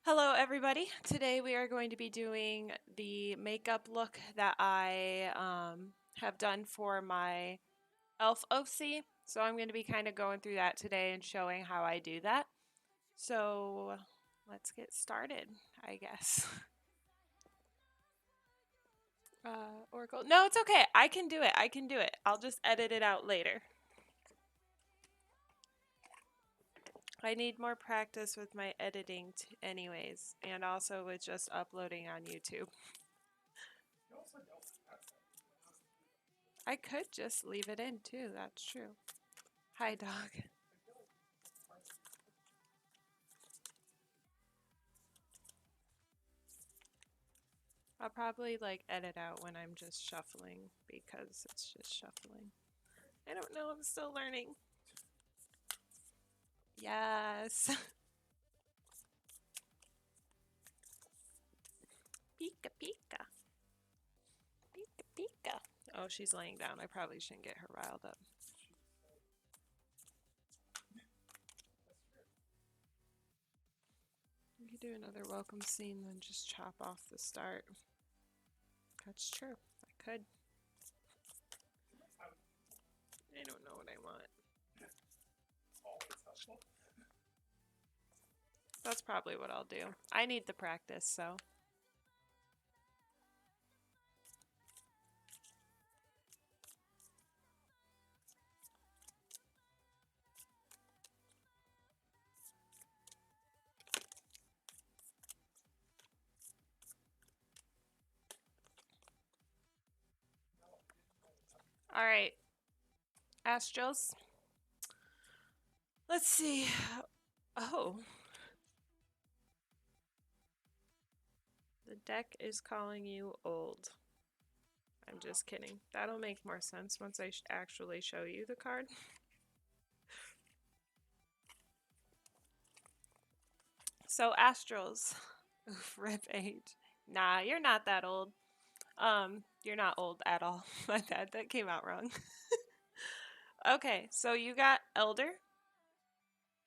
Hello everybody. Today we are going to be doing the makeup look that I have done for my elf OC. So I'm going to be kind of going through that today and showing how I do that. So let's get started, I guess. Oracle. No, it's okay. I can do it. I can do it. I'll just edit it out later. I need more practice with my editing anyways, and also with just uploading on YouTube. I could just leave it in too, that's true. Hi, dog. I'll probably like edit out when I'm just shuffling because it's just shuffling. I don't know, I'm still learning. Yes. Pika pika. Pika pika. Oh, she's laying down. I probably shouldn't get her riled up. We could do another welcome scene, then just chop off the start. That's true. I could. I don't know what I want. That's probably what I'll do. I need the practice, so. Alright. Astrals. Let's see. Oh. The deck is calling you old. I'm just kidding. That'll make more sense once I actually show you the card. So Astrals. Oof, rip age. Nah, you're not that old. You're not old at all. My bad, that came out wrong. Okay, so you got Elder.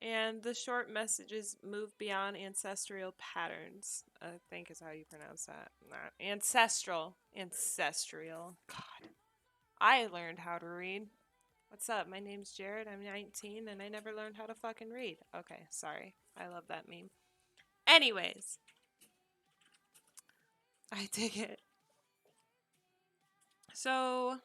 And the short message is move beyond ancestral patterns. I think is how you pronounce that. Not ancestral. Ancestral. God. I learned how to read. What's up? My name's Jared. I'm 19 and I never learned how to fucking read. Okay, sorry. I love that meme. Anyways, I dig it. So,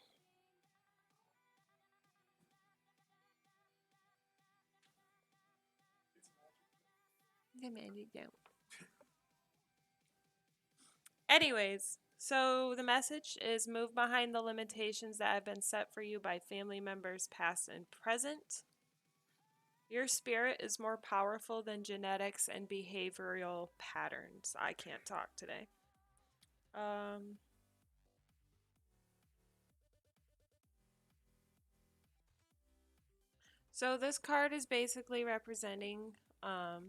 anyways, so the message is move behind the limitations that have been set for you by family members past and present. Your spirit is more powerful than genetics and behavioral patterns. I can't talk today. So this card is basically representing the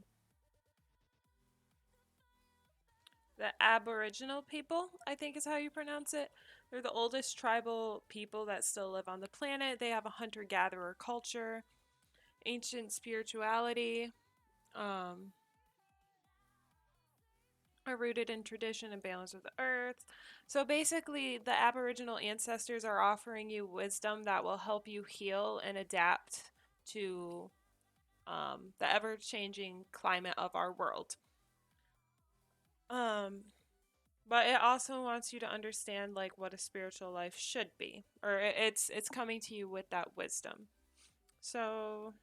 Aboriginal people, I think is how you pronounce it. They're the oldest tribal people that still live on the planet. They have a hunter-gatherer culture, ancient spirituality, are rooted in tradition and balance with the earth. So basically, the Aboriginal ancestors are offering you wisdom that will help you heal and adapt to the ever-changing climate of our world. But it also wants you to understand like what a spiritual life should be, or it's coming to you with that wisdom. So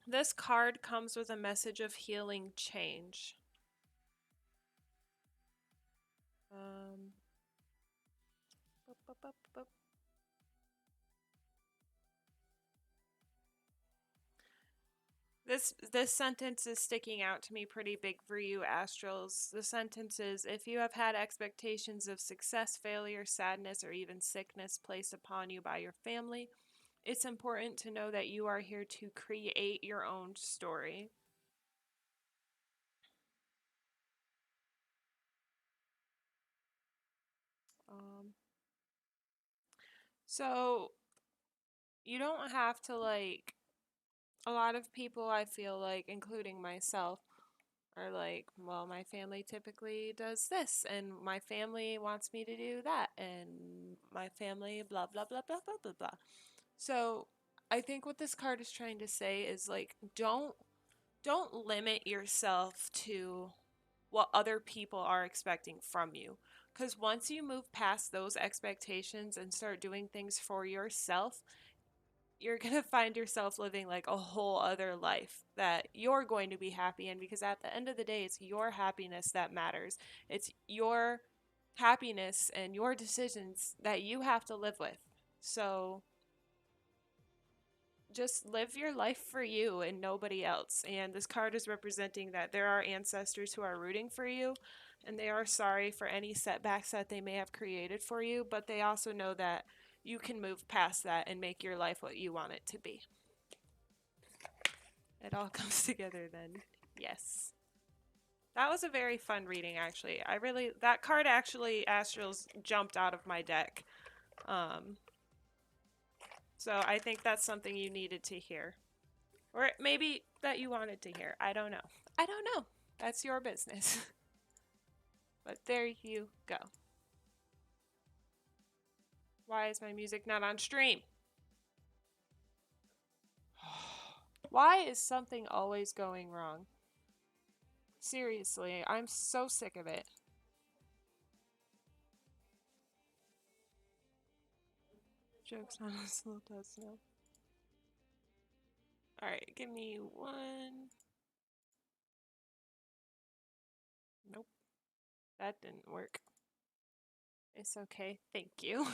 this card comes with a message of healing change. Um, boop, boop, boop, boop. This sentence is sticking out to me pretty big for you, Astrals. The sentence is, if you have had expectations of success, failure, sadness, or even sickness placed upon you by your family, it's important to know that you are here to create your own story. So you don't have to like A lot of people, I feel like, including myself, are like, well, my family typically does this, and my family wants me to do that, and my family, blah, blah, blah, blah, blah, blah, blah. So I think what this card is trying to say is like, don't limit yourself to what other people are expecting from you. Because once you move past those expectations and start doing things for yourself, you're going to find yourself living like a whole other life that you're going to be happy in, because at the end of the day, it's your happiness that matters. It's your happiness and your decisions that you have to live with. So just live your life for you and nobody else. And this card is representing that there are ancestors who are rooting for you, and they are sorry for any setbacks that they may have created for you, but they also know that you can move past that and make your life what you want it to be. It all comes together then. Yes. That was a very fun reading, actually. That card actually, Astrals, jumped out of my deck. So I think that's something you needed to hear. Or maybe that you wanted to hear. I don't know. I don't know. That's your business. But there you go. Why is my music not on stream? Why is something always going wrong? Seriously, I'm so sick of it. Joke's on us, little does know. Alright, give me one. Nope. That didn't work. It's okay. Thank you.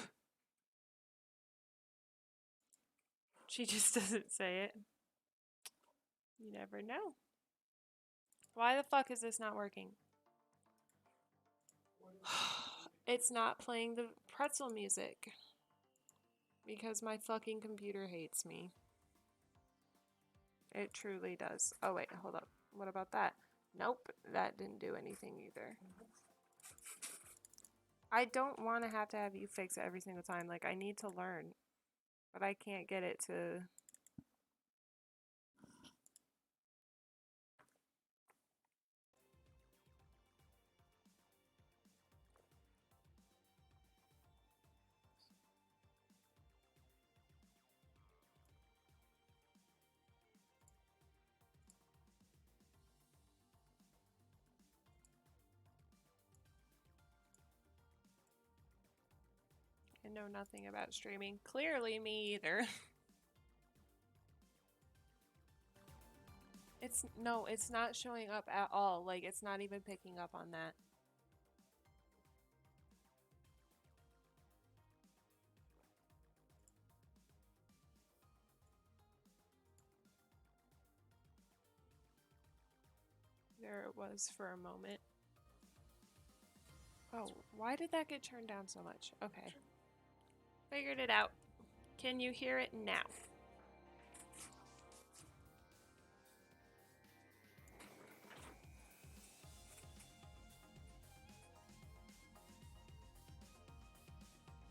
She just doesn't say it. You never know. Why the fuck is this not working? It's not playing the pretzel music. Because my fucking computer hates me. It truly does. Oh wait, hold up. What about that? Nope, that didn't do anything either. I don't want to have you fix it every single time. Like, I need to learn. But I can't get it to... I know nothing about streaming. Clearly me either. No, it's not showing up at all. Like, it's not even picking up on that. There it was for a moment. Oh, why did that get turned down so much? Okay. Figured it out. Can you hear it now?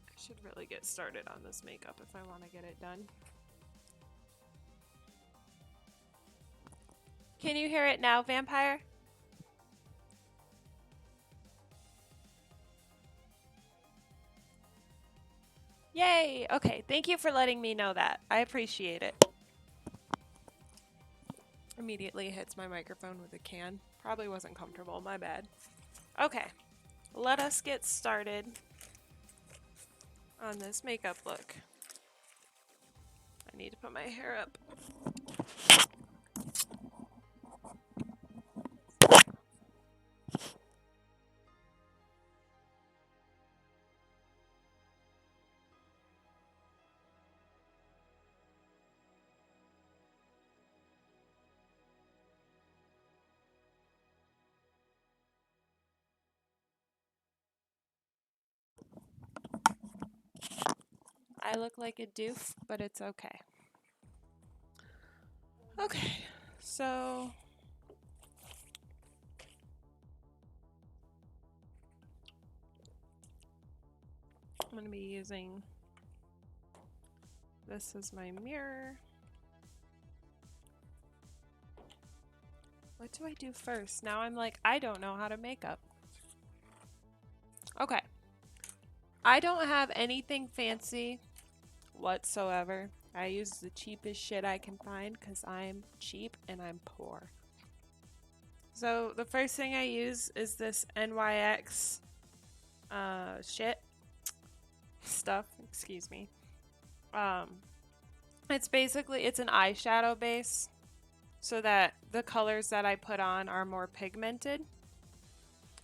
I should really get started on this makeup if I want to get it done. Can you hear it now, Vampire? Yay! Okay, thank you for letting me know that. I appreciate it. Immediately hits my microphone with a can. Probably wasn't comfortable, my bad. Okay, let us get started on this makeup look. I need to put my hair up. I look like a doof, but it's okay. Okay, so I'm going to be using this as my mirror. What do I do first? Now I'm like, I don't know how to make up. Okay. I don't have anything fancy whatsoever. I use the cheapest shit I can find because I'm cheap and I'm poor. So the first thing I use is this NYX shit stuff, excuse me. It's basically, it's an eyeshadow base so that the colors that I put on are more pigmented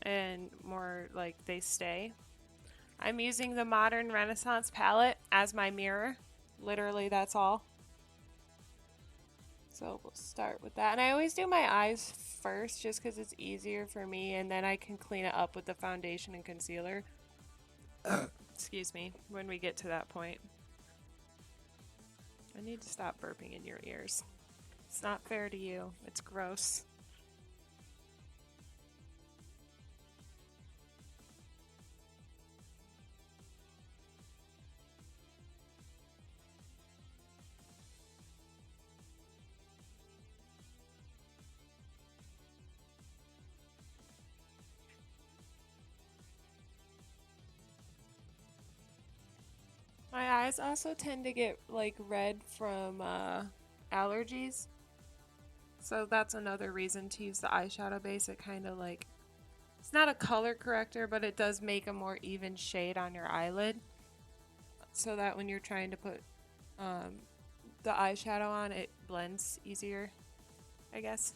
and more like they stay. I'm using the Modern Renaissance palette as my mirror. Literally, that's all. So we'll start with that. And I always do my eyes first just because it's easier for me, and then I can clean it up with the foundation and concealer. Excuse me, when we get to that point. I need to stop burping in your ears. It's not fair to you. It's gross. My eyes also tend to get like red from allergies. So that's another reason to use the eyeshadow base. It kind of like, it's not a color corrector, but it does make a more even shade on your eyelid. So that when you're trying to put the eyeshadow on, it blends easier, I guess.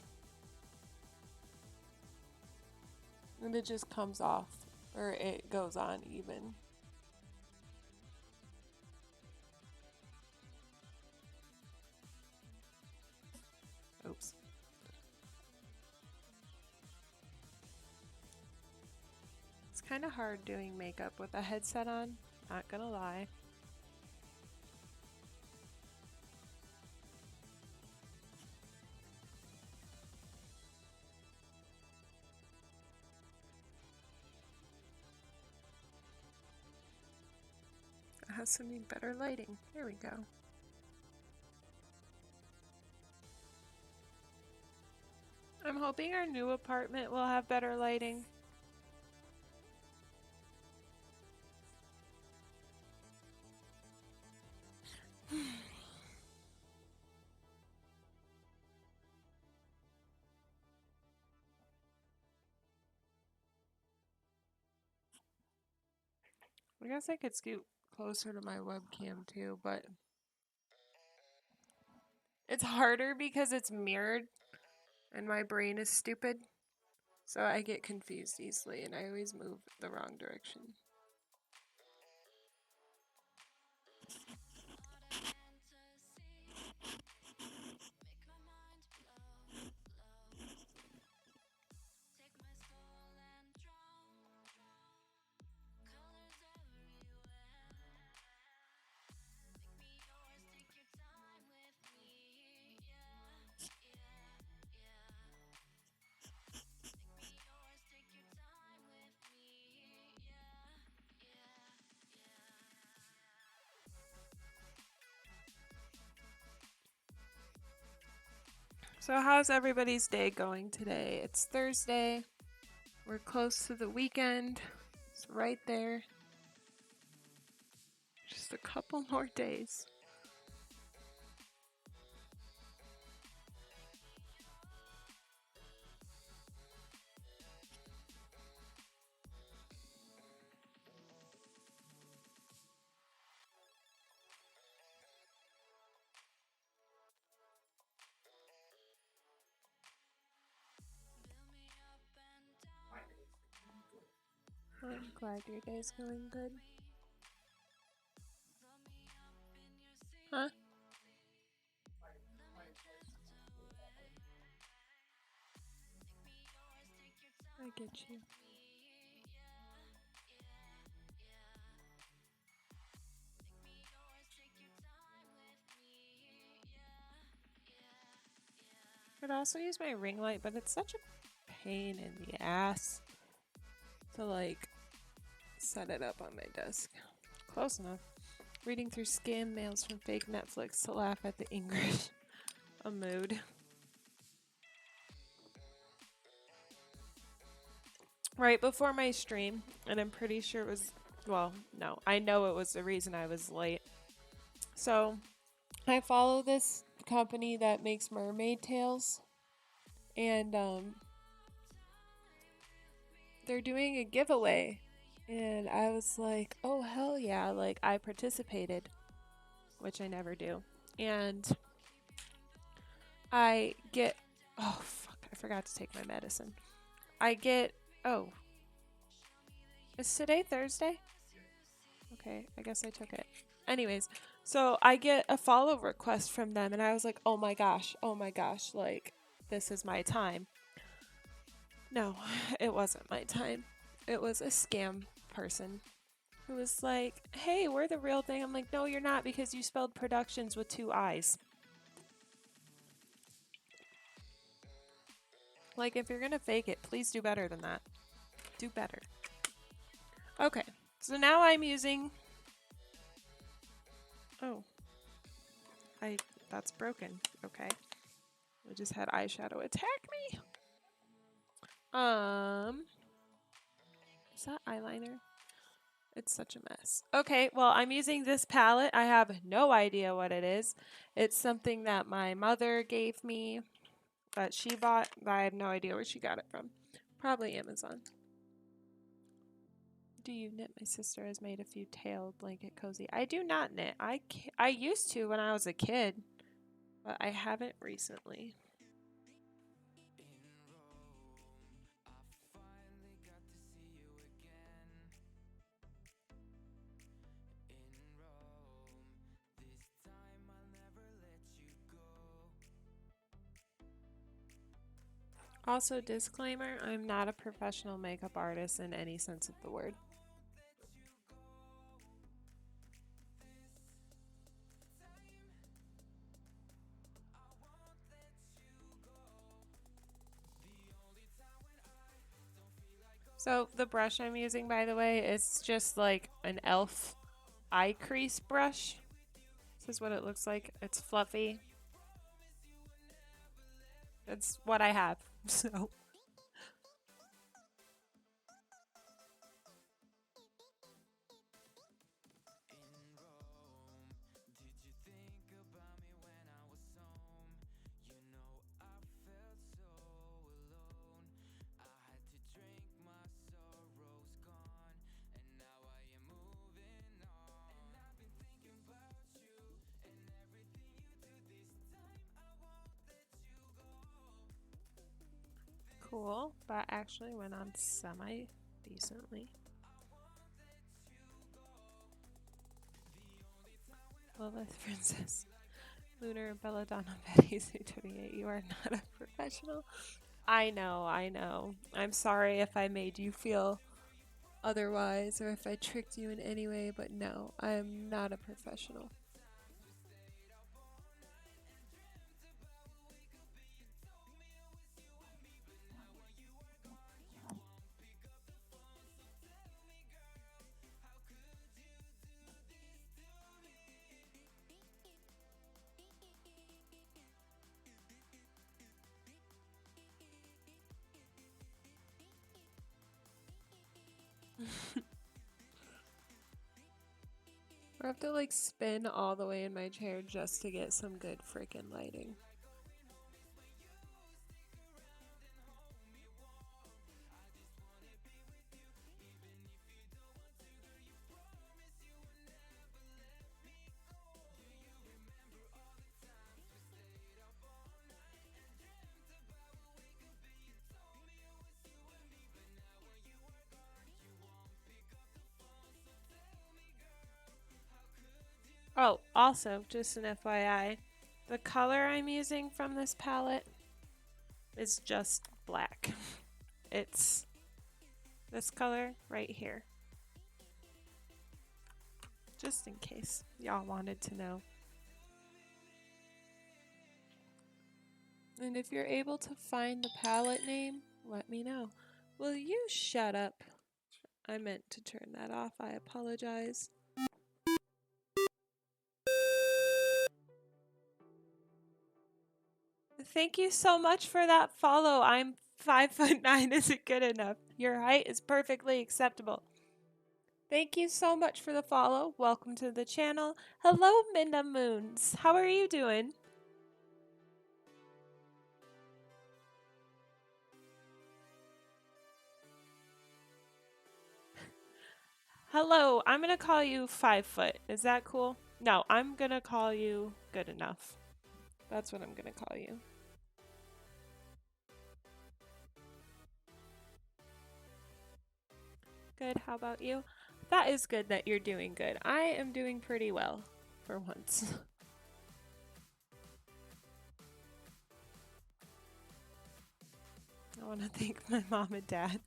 And it just comes off, or it goes on even. Oops. It's kind of hard doing makeup with a headset on, not gonna lie. It has to need better lighting. Here we go. I'm hoping our new apartment will have better lighting. I guess I could scoot closer to my webcam too, but it's harder because it's mirrored and my brain is stupid. So I get confused easily and I always move the wrong direction. So how's everybody's day going today? It's Thursday. We're close to the weekend. It's right there. Just a couple more days. I'm glad your day's going good. Huh? I get you. Could also use my ring light, but it's such a pain in the ass to like set it up on my desk. Close enough. Reading through scam mails from fake Netflix to laugh at the English. A mood. right before my stream, and I'm pretty sure it was, well, no, I know it was the reason I was late. So, I follow this company that makes mermaid tails, and they're doing a giveaway. And I was like, oh, hell yeah. Like, I participated, which I never do. And I get, oh, fuck, I forgot to take my medicine. I get, oh, is today Thursday? Okay, I guess I took it. Anyways, so I get a follow request from them, and I was like, oh my gosh, like, this is my time. No, it wasn't my time. It was a scam person who was like, hey, we're the real thing. I'm like, no, you're not, because you spelled productions with 2 I's. Like, if you're gonna fake it, please do better than that. Do better. Okay, so now I'm using... Oh. That's broken. Okay. I just had eyeshadow attack me. Is that eyeliner? It's such a mess. Okay, well, I'm using this palette. I have no idea what it is. It's something that my mother gave me that she bought. I have no idea where she got it from. Probably Amazon. Do you knit? My sister has made a few tailed blanket cozy. I do not knit. I used to when I was a kid, but I haven't recently. Also, disclaimer, I'm not a professional makeup artist in any sense of the word. So the brush I'm using, by the way, is just like an e.l.f. eye crease brush. This is what it looks like. It's fluffy. That's what I have, so... Cool. That actually went on semi-decently. Lilith Princess. Lunar Belladonna Betty C28. You are not a professional. I know, I know. I'm sorry if I made you feel otherwise or if I tricked you in any way, but no, I'm not a professional. I have to like spin all the way in my chair just to get some good freaking lighting. Oh, also, just an FYI, the color I'm using from this palette is just black. It's this color right here. Just in case y'all wanted to know. And if you're able to find the palette name, let me know. Will you shut up? I meant to turn that off. I apologize. Thank you so much for that follow. I'm 5'9" isn't good enough. Your height is perfectly acceptable. Thank you so much for the follow. Welcome to the channel. Hello, Minna Moons. How are you doing? Hello, I'm going to call you 5 foot. Is that cool? No, I'm going to call you good enough. That's what I'm going to call you. Good. How about you? That is good that you're doing good. I am doing pretty well for once. I want to thank my mom and dad.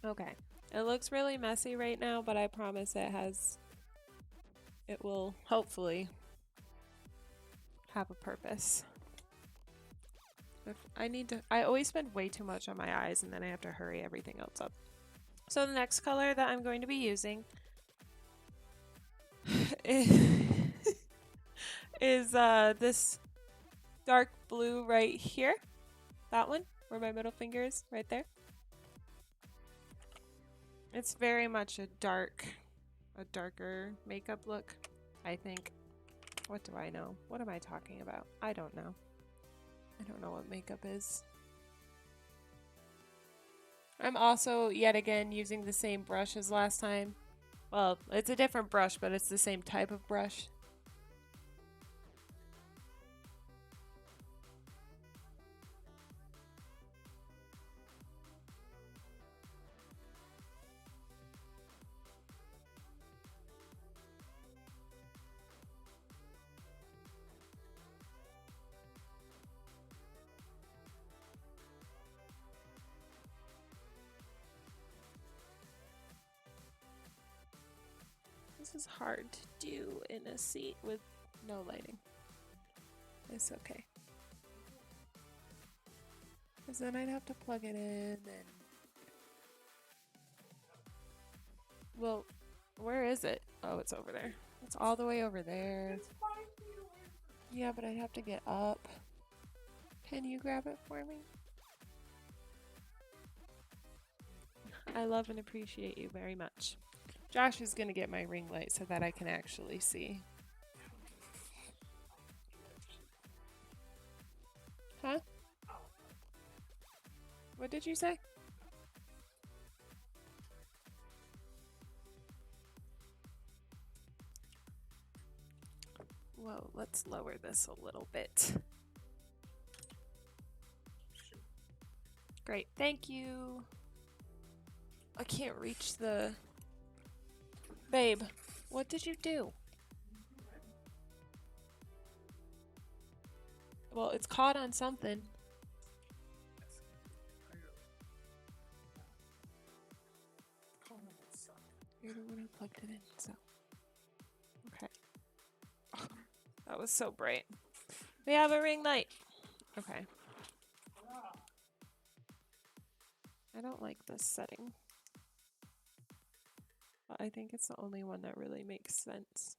Okay. It looks really messy right now, but I promise it will hopefully have a purpose. I always spend way too much on my eyes and then I have to hurry everything else up. So the next color that I'm going to be using is this dark blue right here. That one, where my middle finger is, right there. It's very much a darker makeup look, I think. What do I know? What am I talking about? I don't know. I don't know what makeup is. I'm also, yet again, using the same brush as last time. Well, it's a different brush, but it's the same type of brush. This is hard to do in a seat with no lighting. It's okay. Because then I'd have to plug it in and... Well, where is it? Oh, it's over there. It's all the way over there. Yeah, but I'd have to get up. Can you grab it for me? I love and appreciate you very much. Josh is going to get my ring light so that I can actually see. Huh? What did you say? Whoa, let's lower this a little bit. Great, thank you. I can't reach the... Babe, what did you do? Well, it's caught on something. You're the one who plugged it in, so... Okay. Oh, that was so bright. We have a ring light. Okay. I don't like this setting. But I think it's the only one that really makes sense.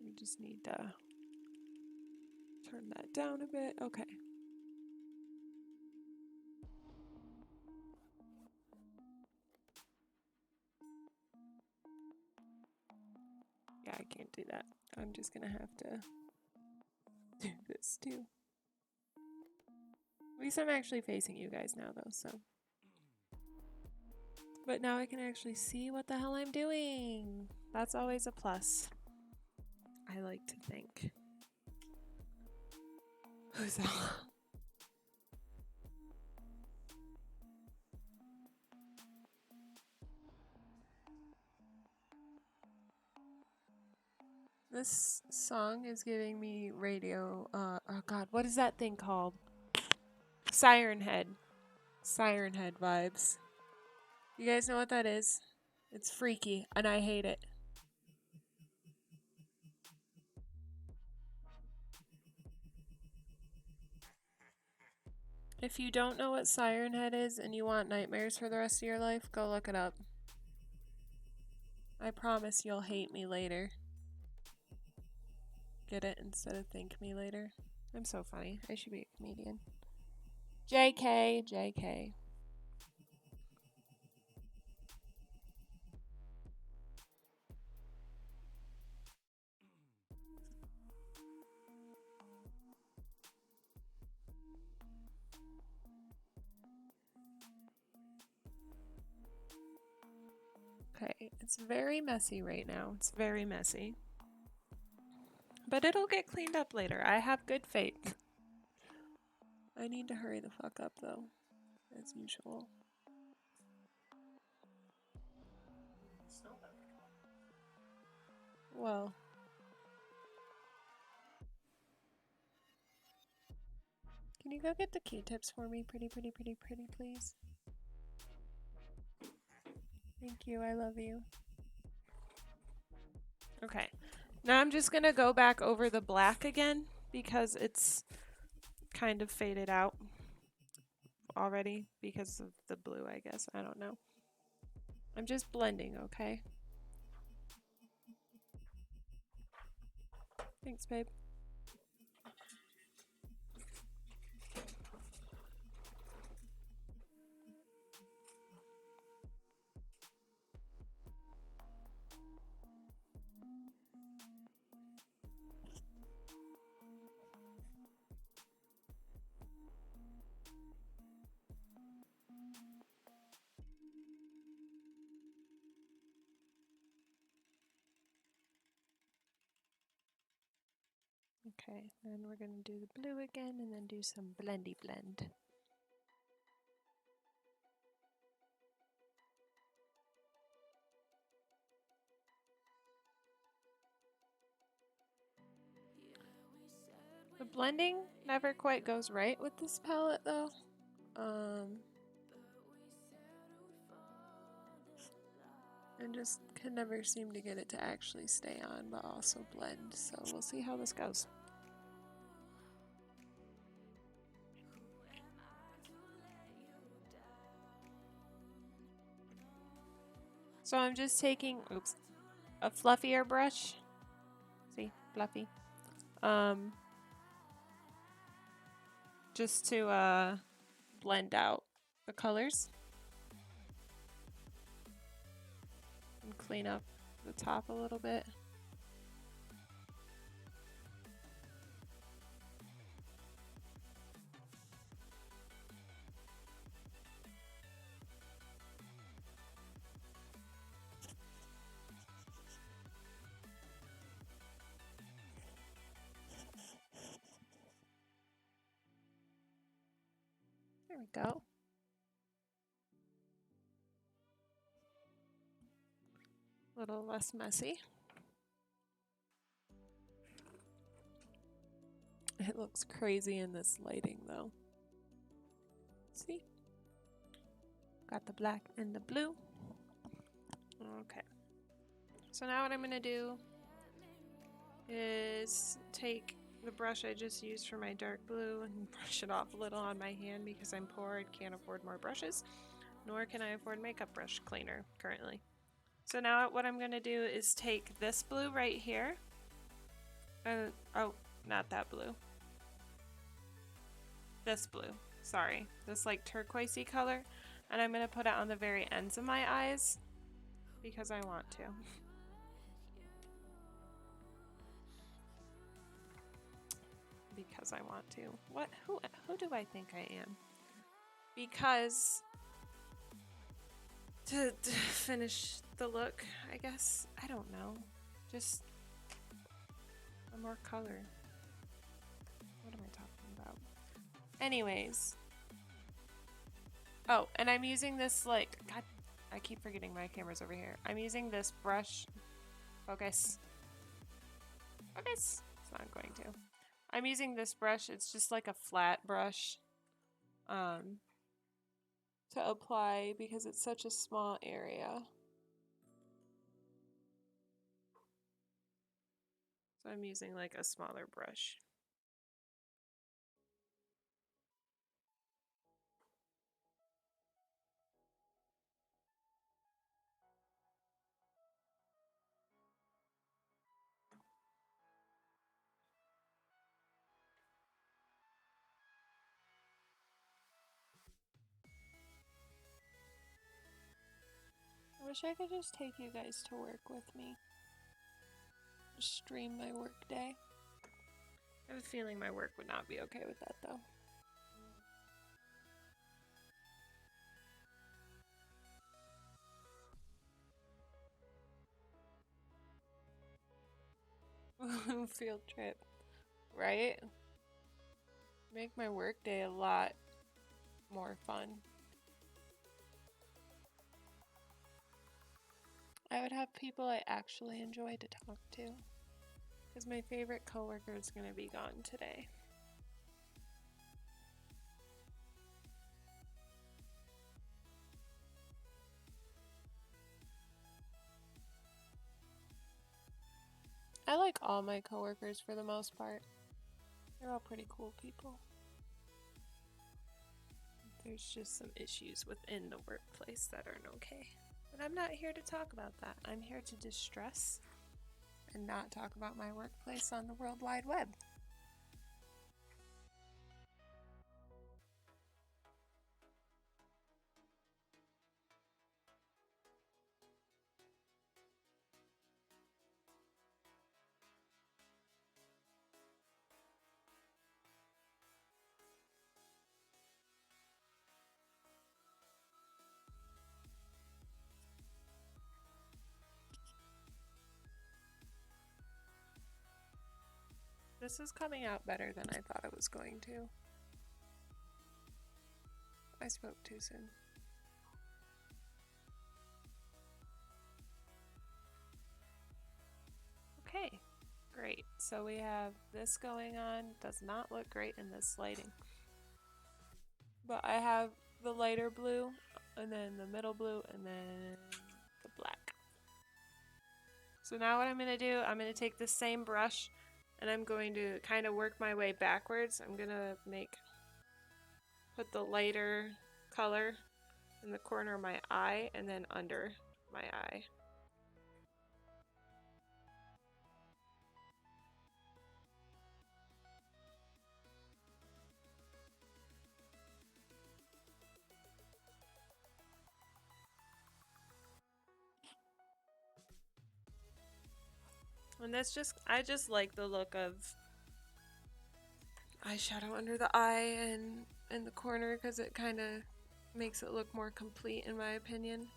We just need to turn that down a bit. Okay. Yeah, I can't do that. I'm just gonna have to do this too. At least I'm actually facing you guys now though, so. But now I can actually see what the hell I'm doing. That's always a plus. I like to think. Who's that? This song is giving me radio, oh god, what is that thing called? Siren Head. Siren Head vibes. You guys know what that is? It's freaky, and I hate it. If you don't know what Siren Head is and you want nightmares for the rest of your life, go look it up. I promise you'll hate me later. Get it instead of thank me later. I'm so funny. I should be a comedian. JK, JK. Okay, it's very messy right now. It's very messy. But it'll get cleaned up later. I have good faith. I need to hurry the fuck up though, as usual. Well, can you go get the Q-tips for me? Pretty, please. Thank you. I love you. Okay. Now I'm just going to go back over the black again because it's kind of faded out already because of the blue, I guess. I don't know. I'm just blending, okay? Thanks, babe. Okay, then we're going to do the blue again and then do some blendy blend. The blending never quite goes right with this palette though. And just can never seem to get it to actually stay on but also blend, so we'll see how this goes. So I'm just taking, a fluffier brush. See, fluffy. Just to blend out the colors and clean up the top a little bit. There we go. A little less messy. It looks crazy in this lighting though. See? Got the black and the blue. Okay. So now what I'm going to do is take the brush I just used for my dark blue and brush it off a little on my hand because I'm poor and can't afford more brushes, nor can I afford makeup brush cleaner currently. So now what I'm going to do is take this blue right here. Oh, not that blue. This blue. Sorry. This like turquoisey color. And I'm going to put it on the very ends of my eyes because I want to. Because I want to. What? Who do I think I am? Because to finish the look, I guess. I don't know. Just more color. What am I talking about? Anyways. Oh, and I'm using this like, God, I keep forgetting my camera's over here. I'm using this brush. Focus. Focus. It's not going to. I'm using this brush. It's just like a flat brush to apply because it's such a small area. So I'm using like a smaller brush. I wish I could just take you guys to work with me. Just stream my work day. I have a feeling my work would not be okay with that though. Field trip, right? Make my work day a lot more fun. I would have people I actually enjoy to talk to. Because my favorite coworker is going to be gone today. I like all my coworkers for the most part. They're all pretty cool people. There's just some issues within the workplace that aren't okay. But I'm not here to talk about that. I'm here to distress and not talk about my workplace on the World Wide Web. This is coming out better than I thought it was going to. I spoke too soon. Okay, great. So we have this going on. Does not look great in this lighting. But I have the lighter blue, and then the middle blue, and then the black. So now what I'm going to do, I'm going to take the same brush, and I'm going to kind of work my way backwards. I'm going to put the lighter color in the corner of my eye, and then under my eye. And that's just, I just like the look of eyeshadow under the eye and in the corner because it kind of makes it look more complete in my opinion.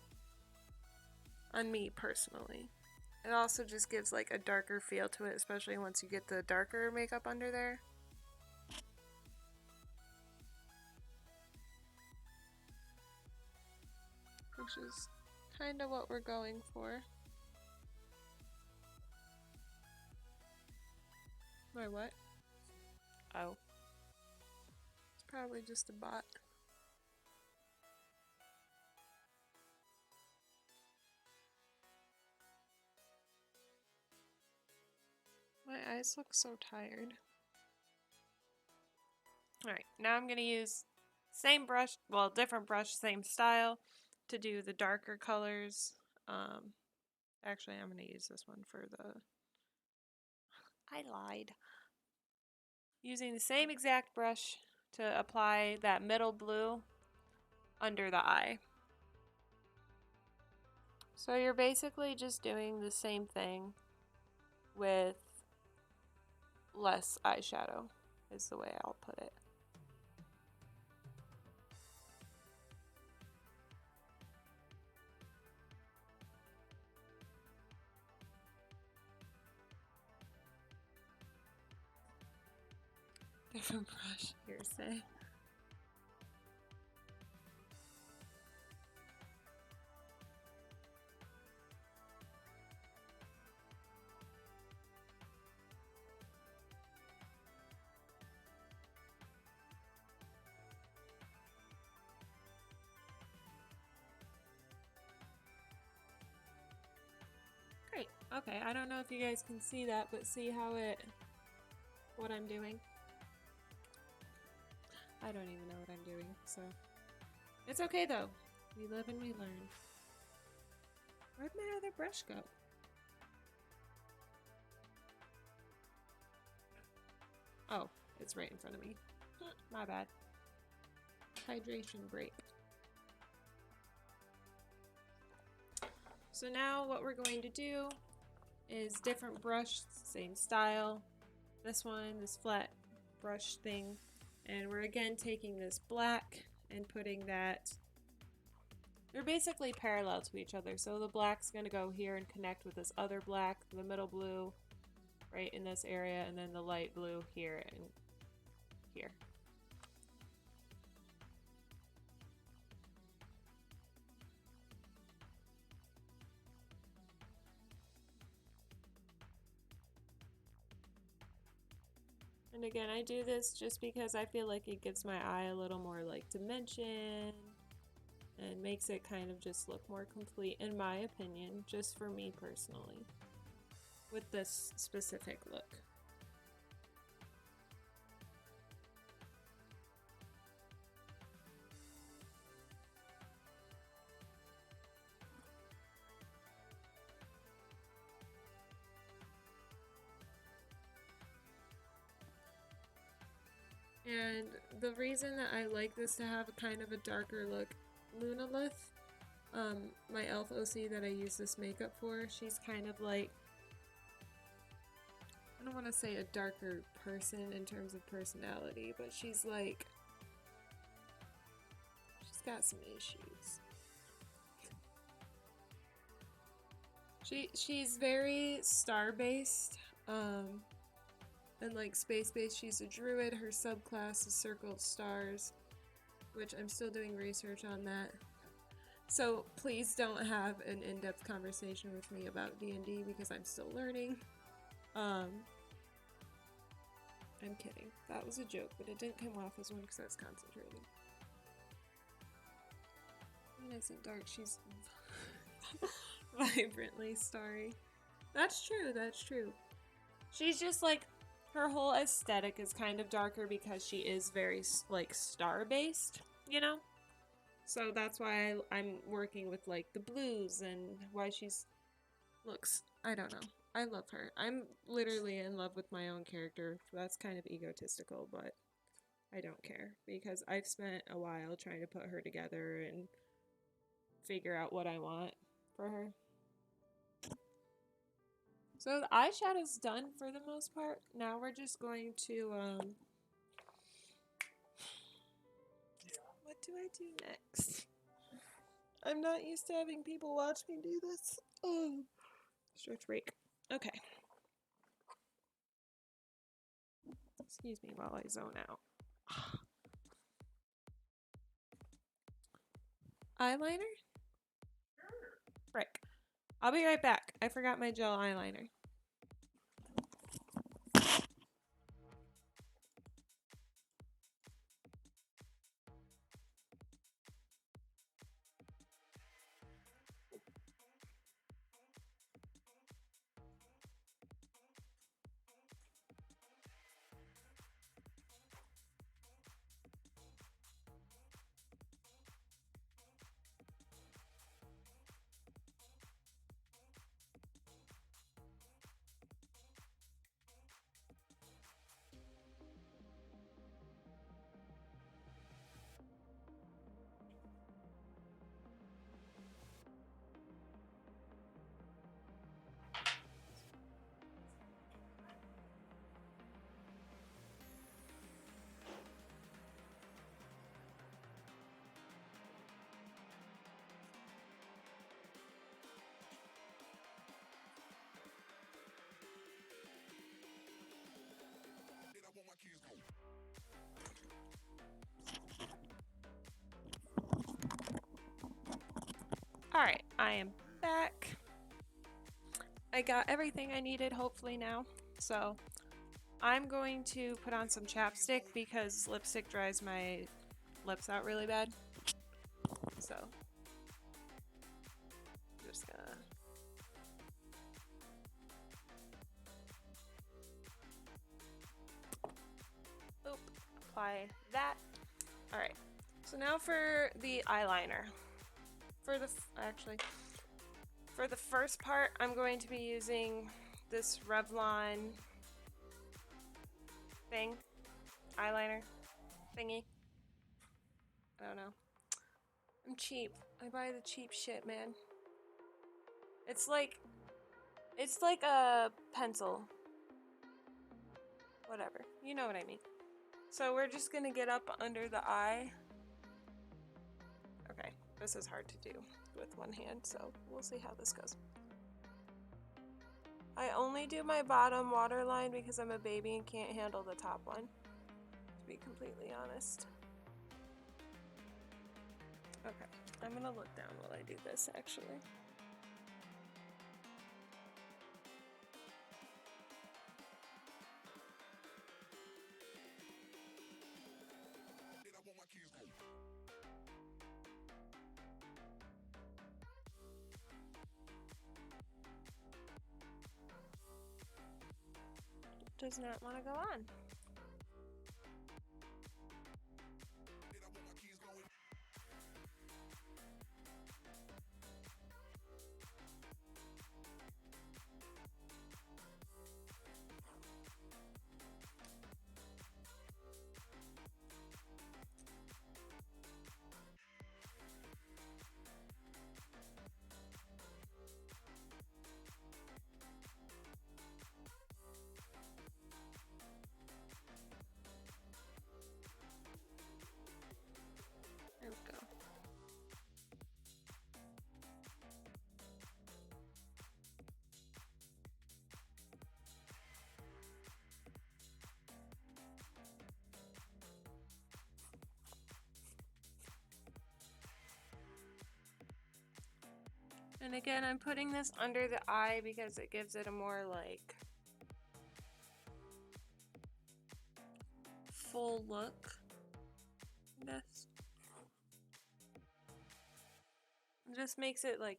On me personally. It also just gives like a darker feel to it, especially once you get the darker makeup under there. Which is kind of what we're going for. My what? Oh. It's probably just a bot. My eyes look so tired. Alright, now I'm going to use same brush, well, different brush, same style to do the darker colors. Actually, I'm going to use this one for the... I lied. Using the same exact brush to apply that middle blue under the eye. So you're basically just doing the same thing with less eyeshadow, is the way I'll put it. Different brush, hearsay. Great. Okay, I don't know if you guys can see that, but see how what I'm doing? I don't even know what I'm doing, so it's okay though. We live and we learn. Where'd my other brush go? Oh, it's right in front of me. My bad. Hydration break. So now what we're going to do is different brush, same style. This one, this flat brush thing. And we're again taking this black and putting that. They're basically parallel to each other. So the black's going to go here and connect with this other black, the middle blue right in this area, and then the light blue here and here. And again, I do this just because I feel like it gives my eye a little more like dimension and makes it kind of just look more complete, in my opinion, just for me personally, with this specific look. And the reason that I like this to have a kind of a darker look, Lunalith, my elf OC that I use this makeup for, she's kind of like, I don't want to say a darker person in terms of personality, but she's like, she's got some issues. She's very star-based, and like space-based. She's a druid. Her subclass is Circle of Stars, which I'm still doing research on that. So please don't have an in-depth conversation with me about D&D because I'm still learning. I'm kidding. That was a joke, but it didn't come off as one because I was concentrating. Nice and dark. She's vibrantly starry. That's true. That's true. She's just like, her whole aesthetic is kind of darker because she is very like star-based, you know? So that's why I'm working with like the blues and why she's looks, I don't know. I love her. I'm literally in love with my own character. That's kind of egotistical, but I don't care because I've spent a while trying to put her together and figure out what I want for her. So the eyeshadow's done for the most part. Now we're just going to, what do I do next? I'm not used to having people watch me do this. Oh, stretch break. Okay. Excuse me while I zone out. Eyeliner? Frick. I'll be right back. I forgot my gel eyeliner. Alright, I am back. I got everything I needed, hopefully now. So, I'm going to put on some chapstick because lipstick dries my lips out really bad. So, I'm just gonna... Oop, apply that. Alright, so now for the eyeliner. For the first part, I'm going to be using this Revlon thing, eyeliner thingy. I don't know. I'm cheap. I buy the cheap shit, man. It's like a pencil. Whatever. You know what I mean. So we're just gonna get up under the eye. Okay, this is hard to do with one hand, so we'll see how this goes. I only do my bottom waterline because I'm a baby and can't handle the top one, to be completely honest. Okay, I'm gonna look down while I do this actually. Does not want to go on. There we go. And again, I'm putting this under the eye because it gives it a more like full look. This just makes it like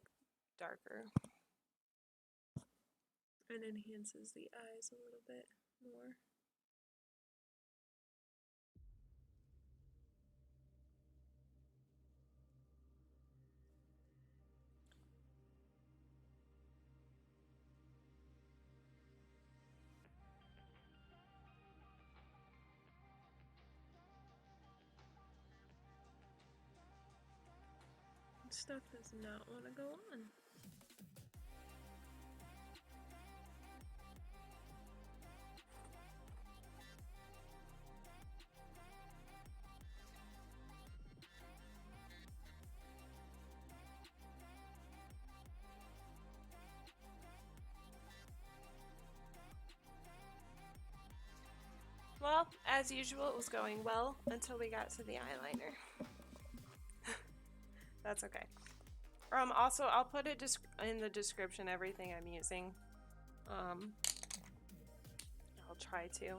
darker and enhances the eyes a little bit more. Stuff does not want to go on. Well, as usual, it was going well until we got to the eyeliner. That's okay. Also, I'll put it in the description everything I'm using. I'll try to.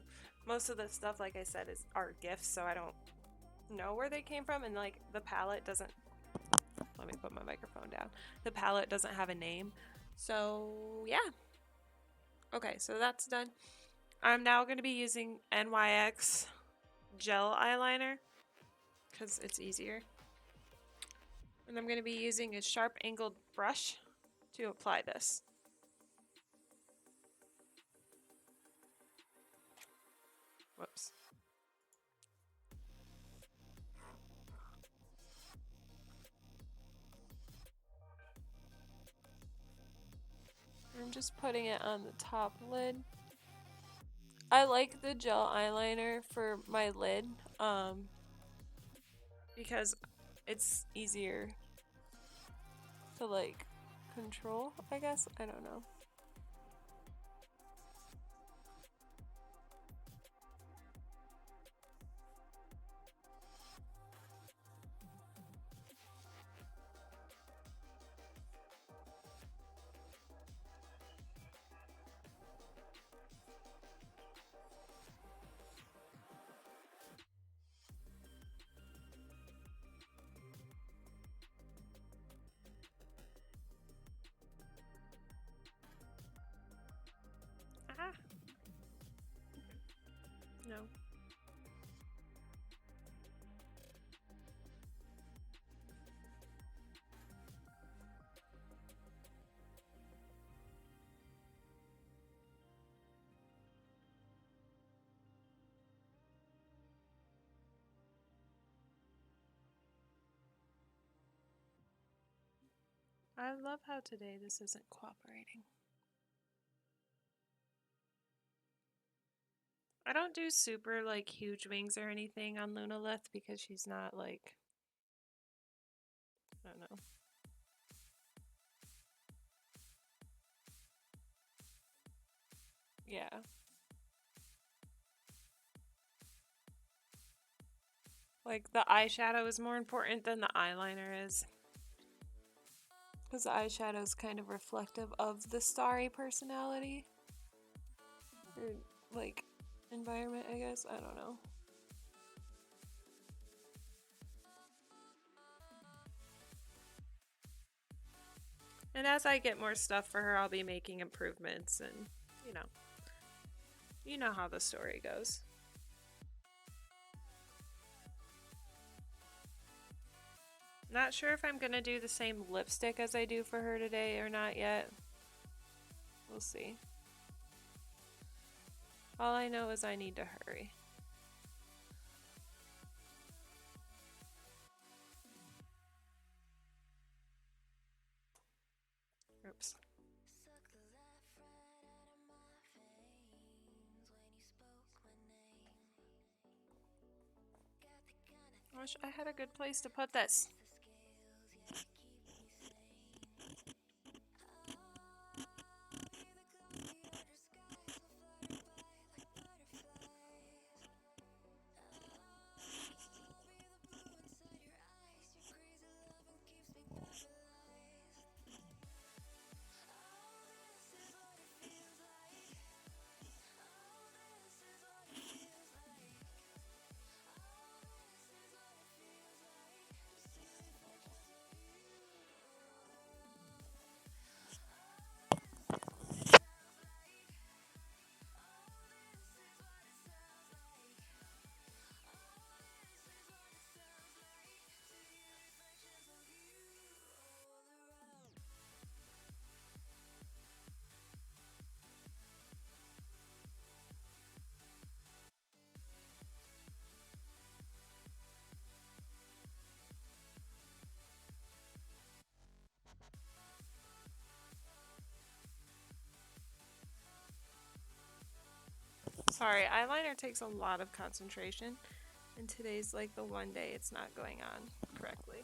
Most of the stuff, like I said, are gifts, so I don't know where they came from, and like the palette doesn't. Let me put my microphone down. The palette doesn't have a name, so yeah. Okay, so that's done. I'm now going to be using NYX gel eyeliner because it's easier. And I'm going to be using a sharp angled brush to apply this. Whoops. I'm just putting it on the top lid. I like the gel eyeliner for my lid because it's easier to like control, I guess. I don't know. Ah. No. I love how today this isn't cooperating. I don't do super like huge wings or anything on Lunalith because she's not like, I don't know. Yeah. Like the eyeshadow is more important than the eyeliner is. Because the eyeshadow is kind of reflective of the Starry personality. Or like environment, I guess. I don't know. And as I get more stuff for her, I'll be making improvements and, you know, you know how the story goes. Not sure if I'm gonna do the same lipstick as I do for her today or not yet. We'll see. All I know is I need to hurry. Oops. I wish I had a good place to put this. Sorry, eyeliner takes a lot of concentration, and today's like the one day it's not going on correctly.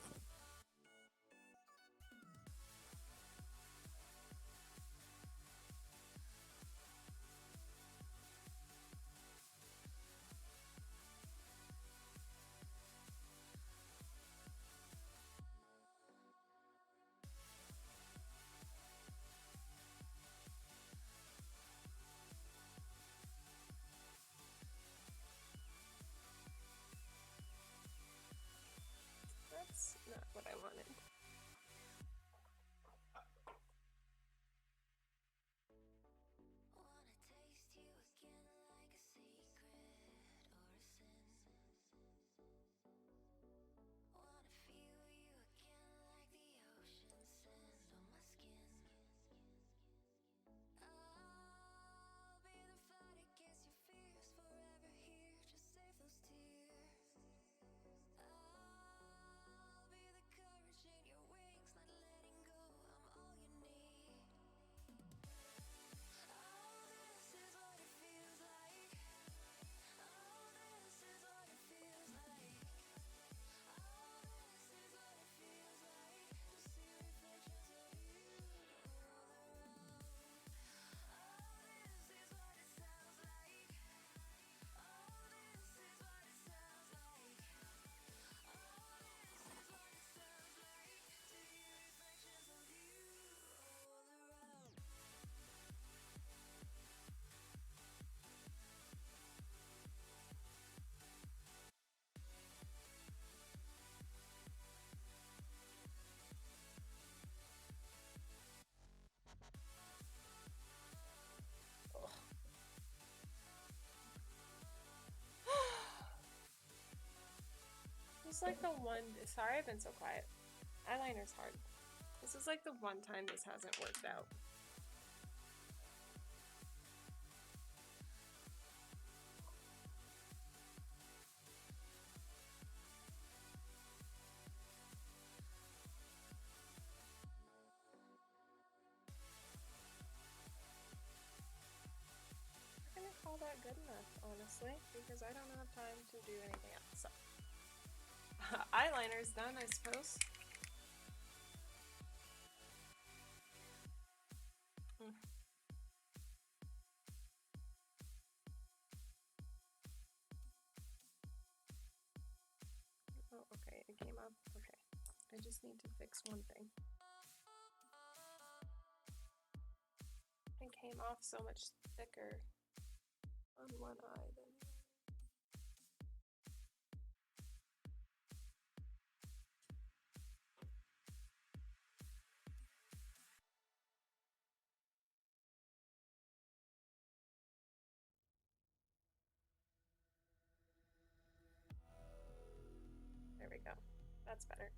That's not what I wanted. It's like the one. Sorry, I've been so quiet. Eyeliner's hard. This is like the one time this hasn't worked out. call that good enough, honestly, because I don't have time to do anything else. So, eyeliner's done, I suppose. Oh, okay, it came up. Okay, I just need to fix one thing. It came off so much thicker on one eye than the other. There we go. That's better.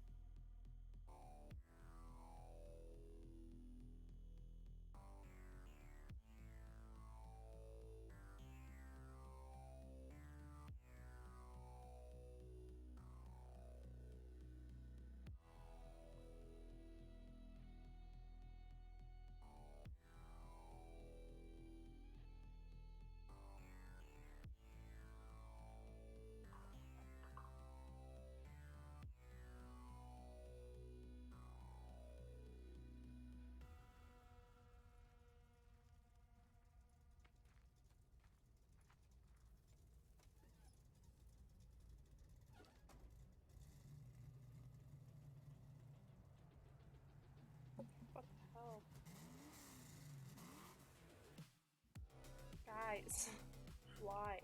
What the hell? Guys, why?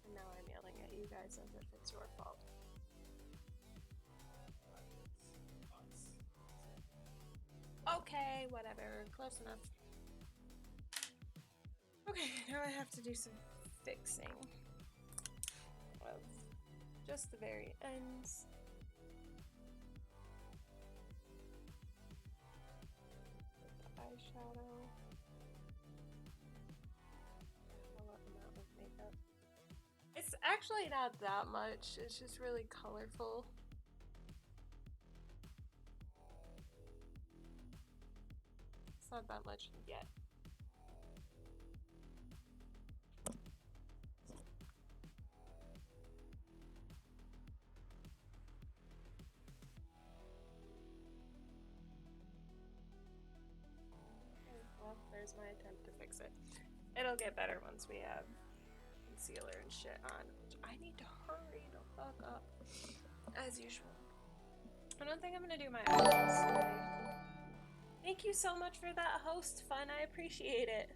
And now I'm yelling at you guys as if it's your fault. Okay, whatever. Close enough. Okay, now I have to do some fixing of just the very ends. With the eyeshadow. What amount of makeup? It's actually not that much. It's just really colorful. It's not that much yet. Okay, well, there's my attempt to fix it. It'll get better once we have concealer and shit on, which I need to hurry the fuck up, as usual. I don't think I'm gonna do my eyebrows today. Thank you so much for that host fun, I appreciate it.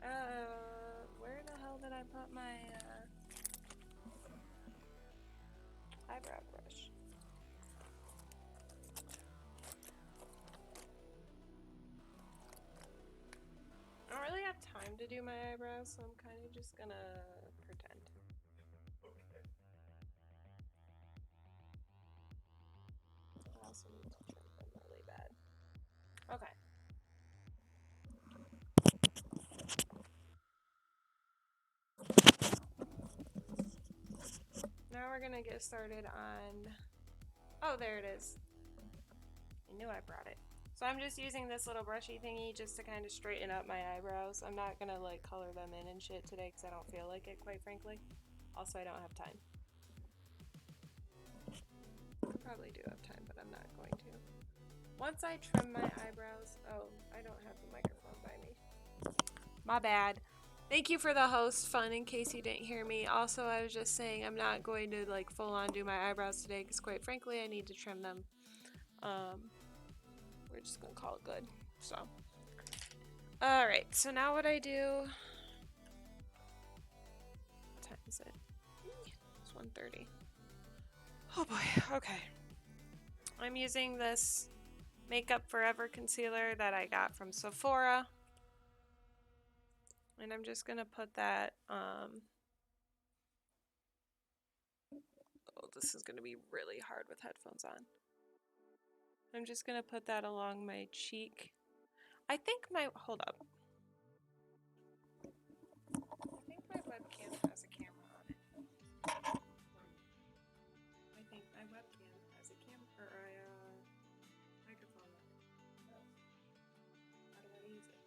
Where the hell did I put my, eyebrow brush? I don't really have time to do my eyebrows, so I'm kind of just gonna pretend. I also need to trim them really bad. Okay. Now we're gonna get started on... Oh, there it is. I knew I brought it. So I'm just using this little brushy thingy just to kind of straighten up my eyebrows. I'm not gonna like color them in and shit today because I don't feel like it, quite frankly. Also, I don't have time. Probably do have time, but I'm not going to. Once I trim my eyebrows... Oh, I don't have the microphone by me. My bad. Thank you for the host fun in case you didn't hear me. Also, I was just saying I'm not going to like full on do my eyebrows today because quite frankly I need to trim them. We're just gonna call it good. So alright, so now what I do... What time is it? It's 1:30. Oh boy, okay. I'm using this Makeup Forever concealer that I got from Sephora. And I'm just gonna put that, oh, this is gonna be really hard with headphones on. I'm just gonna put that along my cheek. I think my, hold up. I think my webcam has a camera on it. I think my webcam has a camera, or a microphone on it. How do I use it?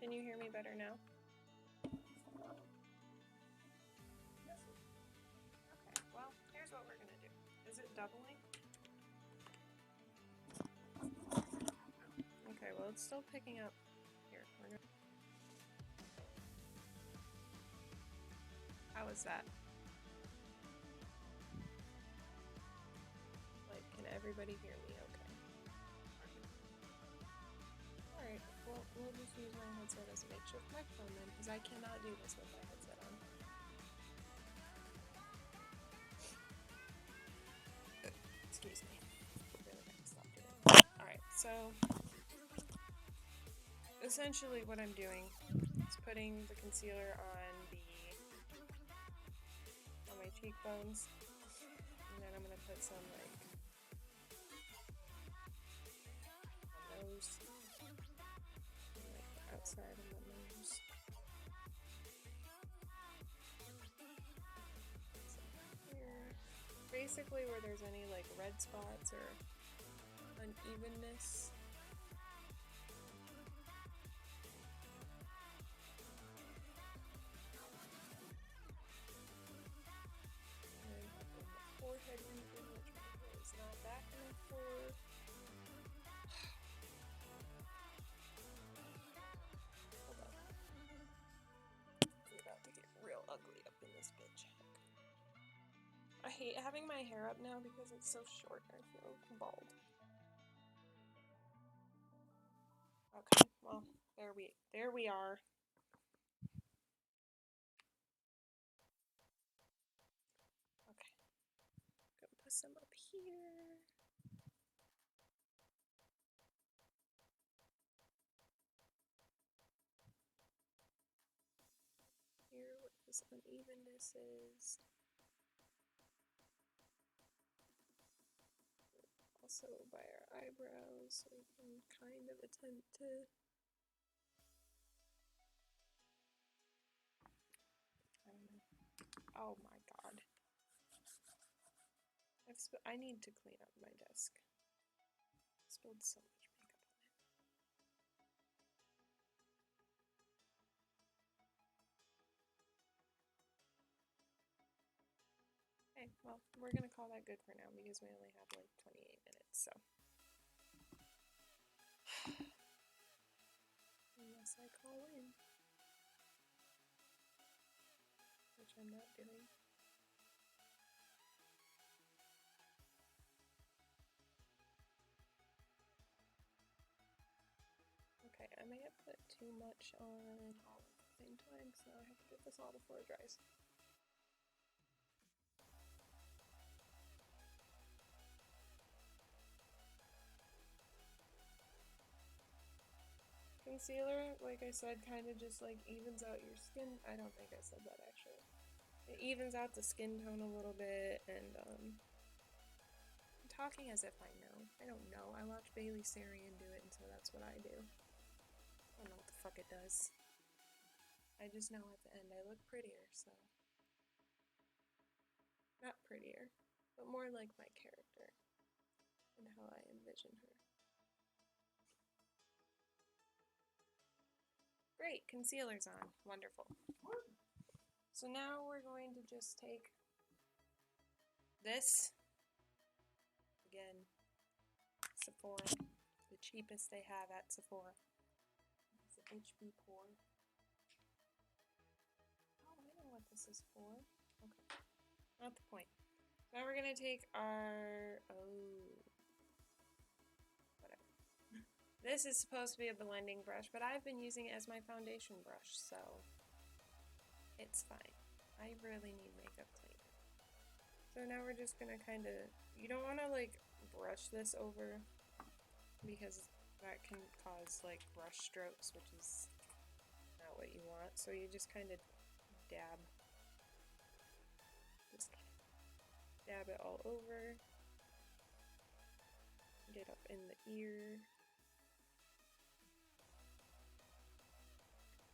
Can you hear me better now? Okay, well, here's what we're gonna do. Is it doubling? Okay, well, it's still picking up. Here, we're gonna... How is that? Like, can everybody hear me okay? Alright, well, we'll just use my headset as a makeshift microphone then, because I cannot do this with my headset on. Excuse me. Really have to stop doing it. Alright, so essentially what I'm doing is putting the concealer on my cheekbones, and then I'm gonna put some like on nose, and, like the outside of my nose. Here. Basically where there's any like red spots or unevenness. Forehead region, which my hair is not back enough for. Hold on. It's about to get real ugly up in this bitch. I hate having my hair up now because it's so short. I feel bald. Okay, well, there we are. Okay. Gonna put some up here. Here, what this unevenness is. Also by our eyebrows, so we can kind of attempt to. I don't know. Oh my god. I need to clean up my desk. I spilled so much makeup on it. Okay, well, we're gonna call that good for now because we only have like 28 minutes, so. Unless I call in. Which I'm not doing. Okay, I may have put too much on all at the same time, so I have to get this all before it dries. Concealer, like I said, kind of just like evens out your skin. I don't think I said that actually. It evens out the skin tone a little bit, and I'm talking as if I know. I don't know. I watch Bailey Sarian do it, and so that's what I do. I don't know what the fuck it does. I just know at the end I look prettier, so. Not prettier, but more like my character and how I envision her. Great, concealer's on. Wonderful. So now we're going to just take this, again, Sephora, the cheapest they have at Sephora. It's an HB Pour. Oh, I know what this is for. Okay, not the point. Now we're gonna take our, whatever. This is supposed to be a blending brush, but I've been using it as my foundation brush, so it's fine. I really need makeup cleaner. So now we're just gonna kind of, you don't want to like brush this over because that can cause like brush strokes, which is not what you want. So you just kind of dab it all over, get up in the ear.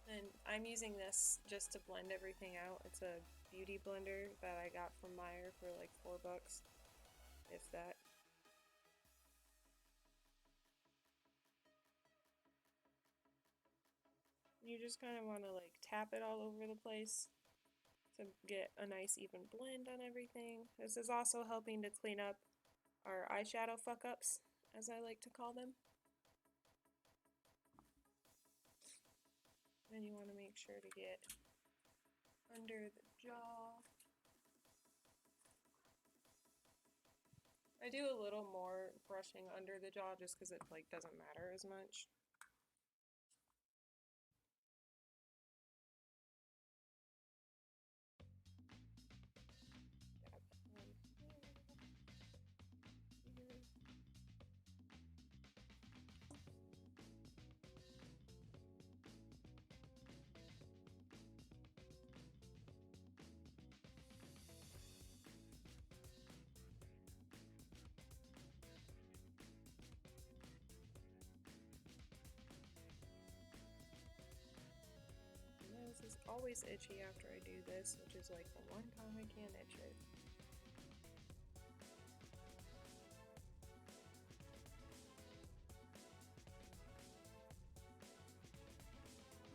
And I'm using this just to blend everything out. It's a beauty blender that I got from Meijer for like $4, if that. You just kind of want to like tap it all over the place to get a nice even blend on everything. This is also helping to clean up our eyeshadow fuck-ups, as I like to call them. Then you want to make sure to get under the jaw. I do a little more brushing under the jaw just because it like doesn't matter as much. My nose is always itchy after I do this, which is like the one time I can't itch it.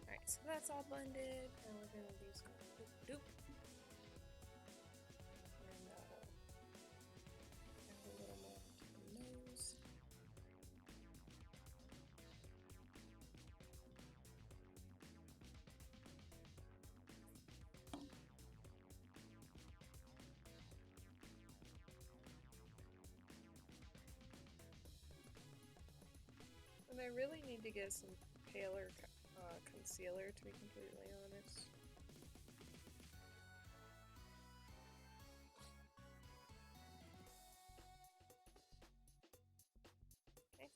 Alright, so that's all blended. Now we're going to do some doop-doop. And add a little more to the nose. And I really need to get some paler concealer, to be completely honest. Okay.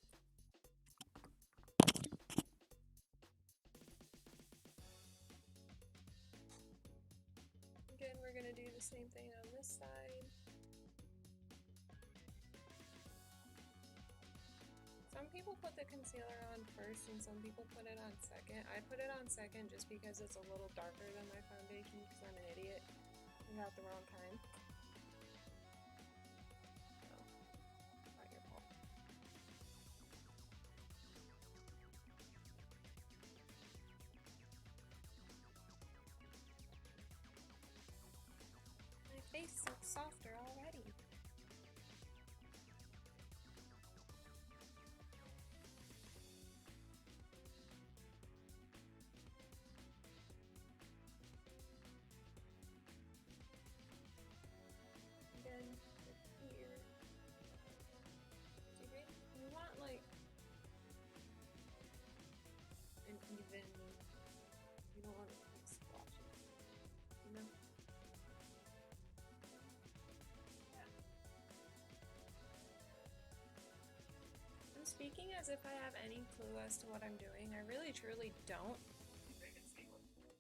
Again, we're going to do the same thing on this side. Some people put the concealer on first and some people put it on second. I put it on second just because it's a little darker than my foundation because I'm an idiot and got the wrong kind. So, not your fault. My face looks softer already. Again, here. You want like an even, you don't want it to be splotchy, you know? Yeah. I'm speaking as if I have any clue as to what I'm doing. I really truly don't.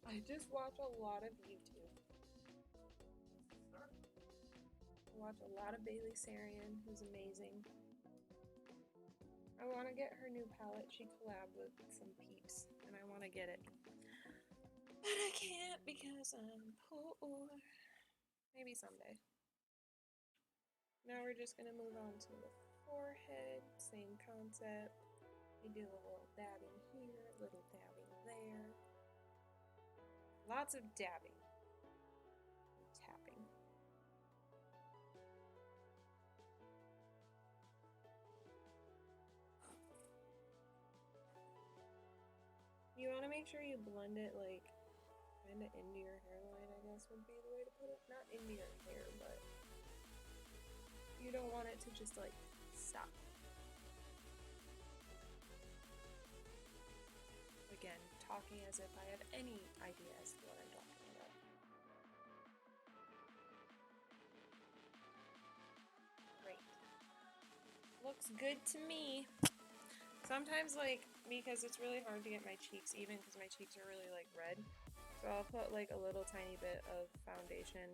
I just watch a lot of YouTube. I watch a lot of Bailey Sarian, who's amazing. I want to get her new palette. She collabed with some peeps, and I want to get it. But I can't because I'm poor. Maybe someday. Now we're just going to move on to the forehead. Same concept. We do a little dabbing here, a little dabbing there. Lots of dabbing and tapping. You want to make sure you blend it like kind of into your hairline, I guess would be the way to put it. Not into your hair, but you don't want it to just like stop. Again, talking as if I have any idea as to what I'm talking about. Great. Looks good to me. Sometimes, like, because it's really hard to get my cheeks even because my cheeks are really, like, red. So I'll put, like, a little tiny bit of foundation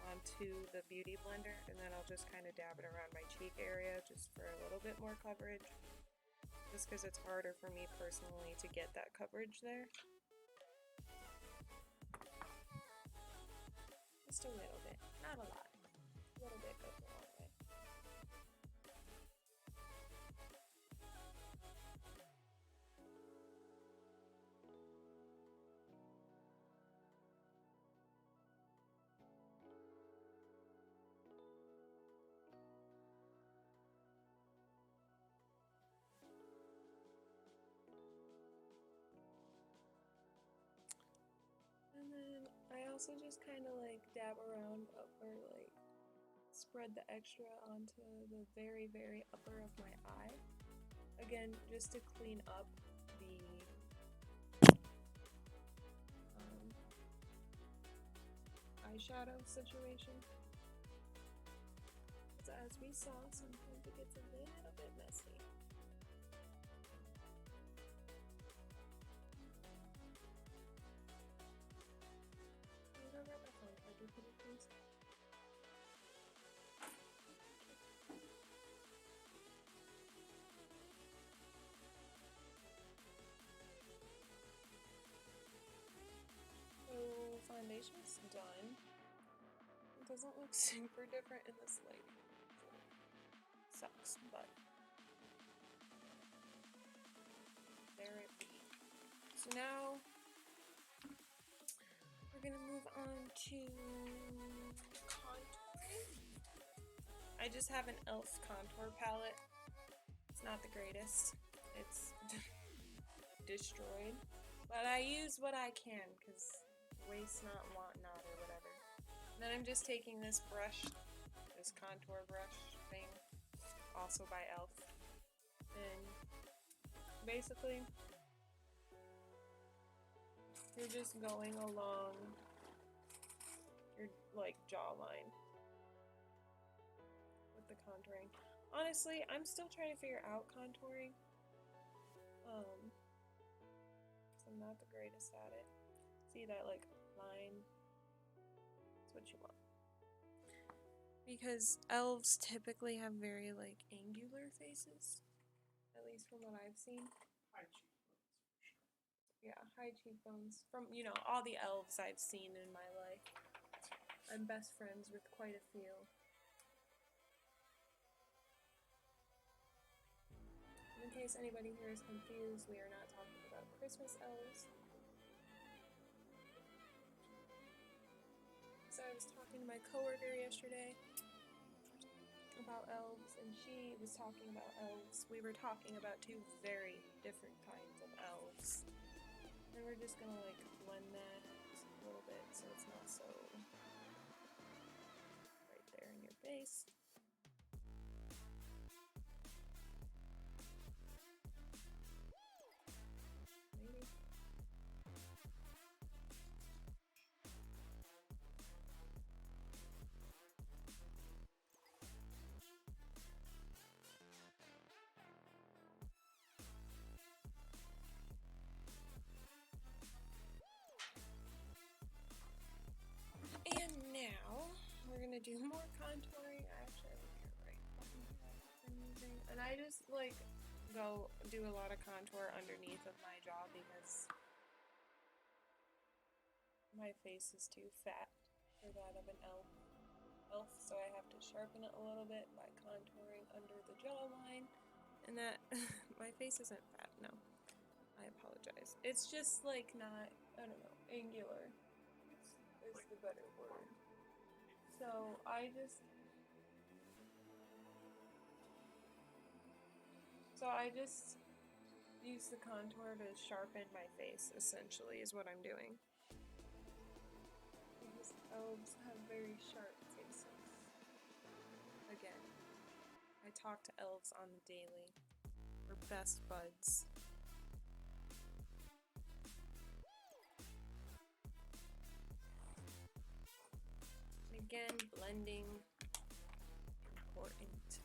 onto the Beauty Blender, and then I'll just kind of dab it around my cheek area just for a little bit more coverage. Just because it's harder for me personally to get that coverage there. Just a little bit, not a lot. A little bit goes a long way. also just kind of like dab around or like spread the extra onto the very, very upper of my eye. Again, just to clean up the eyeshadow situation. So as we saw, sometimes it gets a little bit messy. Can you go grab my phone charger for me, please? So foundation's done. It doesn't look super different in this lighting. Sucks, but there it be. So now we're gonna move on to contouring. I just have an e.l.f. contour palette. It's not the greatest. It's destroyed. But I use what I can because waste not, want not, or whatever. And then I'm just taking this brush, this contour brush thing, also by e.l.f. And basically, you're just going along your like jawline with the contouring. Honestly, I'm still trying to figure out contouring. I'm not the greatest at it. See that like line? That's what you want. Because elves typically have very like angular faces. At least from what I've seen. High cheekbones. Yeah, high cheekbones. From, you know, all the elves I've seen in my life. I'm best friends with quite a few. In case anybody here is confused, we are not talking about Christmas elves. So I was talking to my coworker yesterday about elves, and she was talking about elves. We were talking about two very different kinds of elves. And we're just gonna like blend that a little bit so it's not so right there in your face. Maybe. And now we're gonna do more contouring. I actually have your right button here I'm using, and I just like go do a lot of contour underneath of my jaw because my face is too fat for that of an elf, so I have to sharpen it a little bit by contouring under the jawline. And that my face isn't fat, no. I apologize. It's just like not, I don't know, angular is the better word. So I just use the contour to sharpen my face, essentially, is what I'm doing. Because elves have very sharp faces. Again, I talk to elves on the daily. We're best buds. Again, blending, important.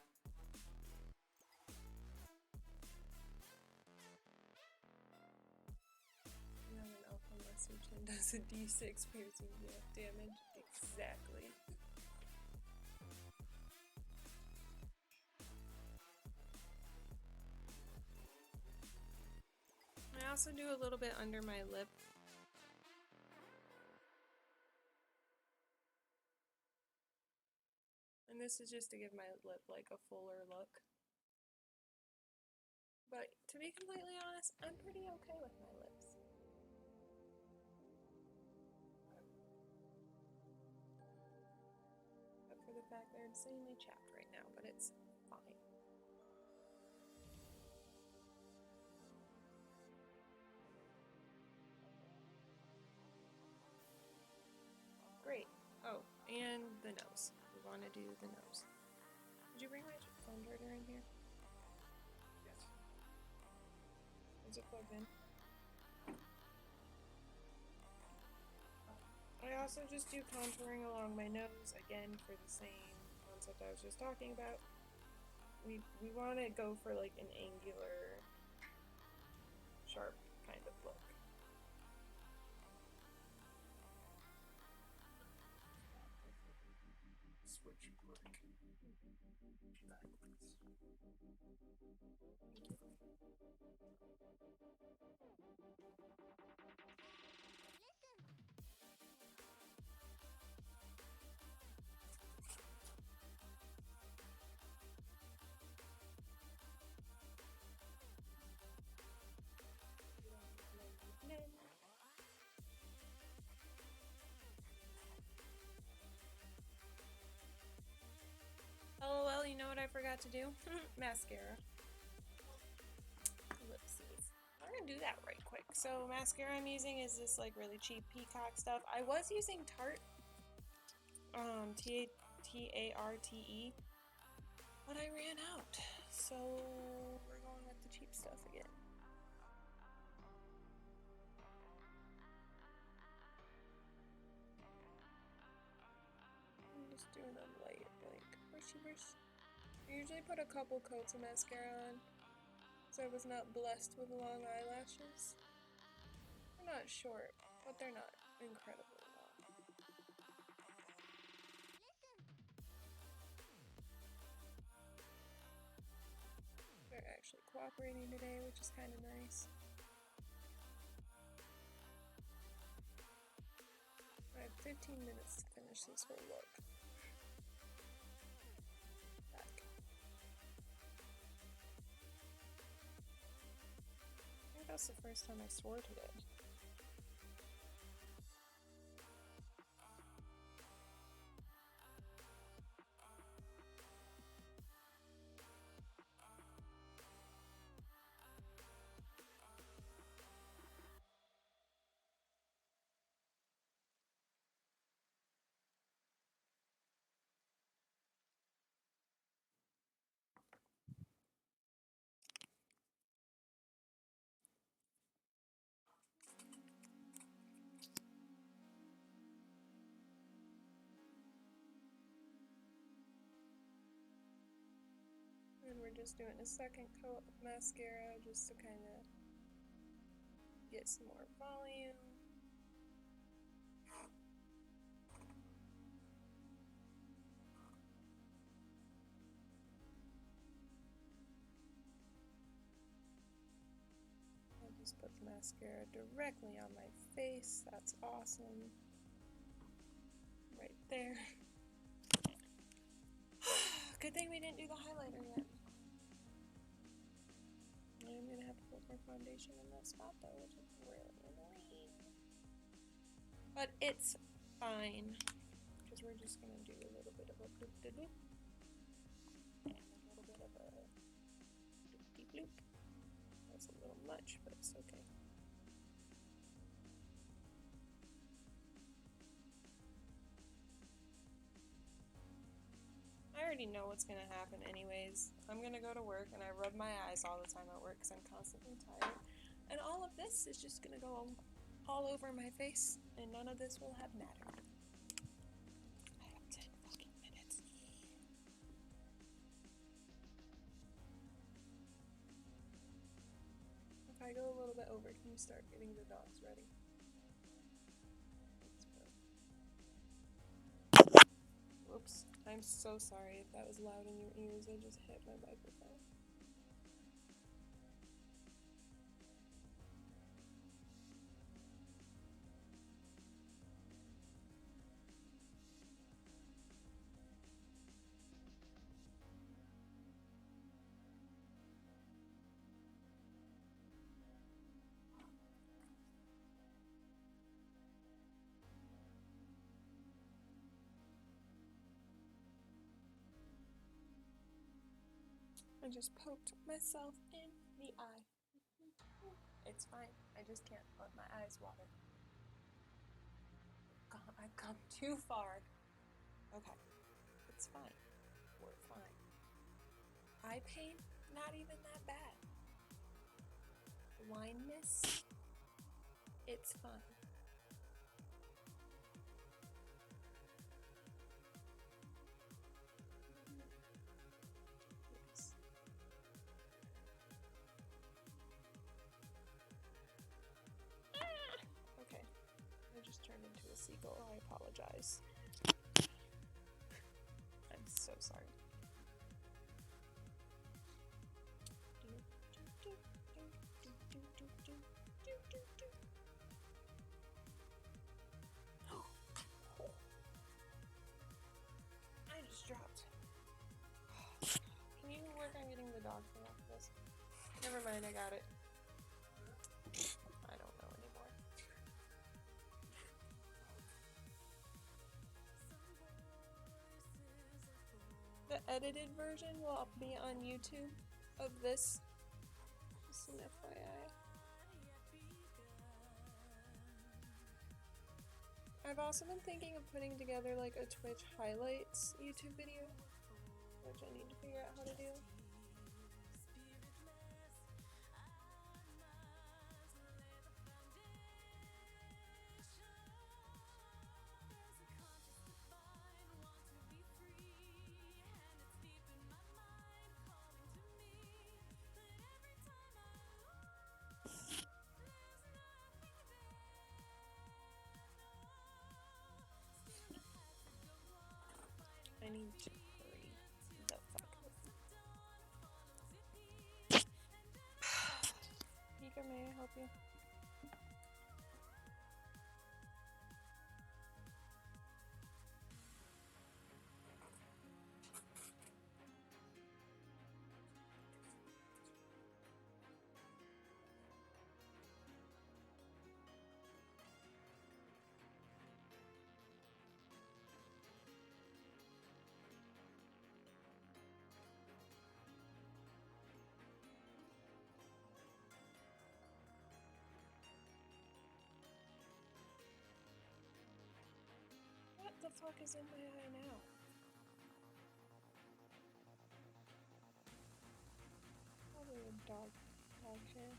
You have an elf unless your chin does a d6 piercing damage. Exactly. I also do a little bit under my lip. And this is just to give my lip like a fuller look. But to be completely honest, I'm pretty okay with my lips. Except for the fact they're insanely chapped right now, but it's fine. the nose. We want to do the nose. Did you bring my phone charger in here? Yes. Is it plugged in? I also just do contouring along my nose, again, for the same concept I was just talking about. We want to go for like an angular, sharp kind of look. Switch quick. Oh well, you know what I forgot to do? Mascara. Whoopsies. I'm gonna do that right quick. So mascara I'm using is this like really cheap Peacock stuff. I was using Tarte, Tarte, but I ran out. So we're going with the cheap stuff again. I'm just doing a light, like, brushy brush. I usually put a couple coats of mascara on, so I was not blessed with long eyelashes. They're not short, but they're not incredibly long. They're actually cooperating today, which is kind of nice. I have 15 minutes to finish this whole look. Back. I think that's the first time I swore today. And we're just doing a second coat of mascara just to kind of get some more volume. I'll just put the mascara directly on my face. That's awesome. Right there. Good thing we didn't do the highlighter yet. I'm gonna have to put more foundation in that spot though, which is really annoying. But it's fine, because we're just gonna do a little bit of a bloop-de-bloop and a little bit of a bloop-de-bloop. That's a little much, but it's okay. I already know what's gonna happen anyways. I'm gonna go to work and I rub my eyes all the time at work because I'm constantly tired. And all of this is just gonna go all over my face and none of this will have mattered. I have 10 fucking minutes. If I go a little bit over, can you start getting the dogs ready? Whoops. I'm so sorry if that was loud in your ears. I just hit my microphone. I just poked myself in the eye. It's fine. I just can't let my eyes water. I've come too far. Okay, it's fine. We're fine. Eye pain, not even that bad. Blindness, it's fine. Yes. Okay, I just turned into a seagull. I apologize. I'm so sorry. I just dropped. Can you work on getting the dog thing off this? Never mind, I got it. I don't know anymore. The edited version will be on YouTube of this. Just an FYI. I've also been thinking of putting together like a Twitch highlights YouTube video, which I need to figure out how to do. I need to hurry the fuck up. Mika, may I help you? What the fuck is in my eye now? Probably a dog hair.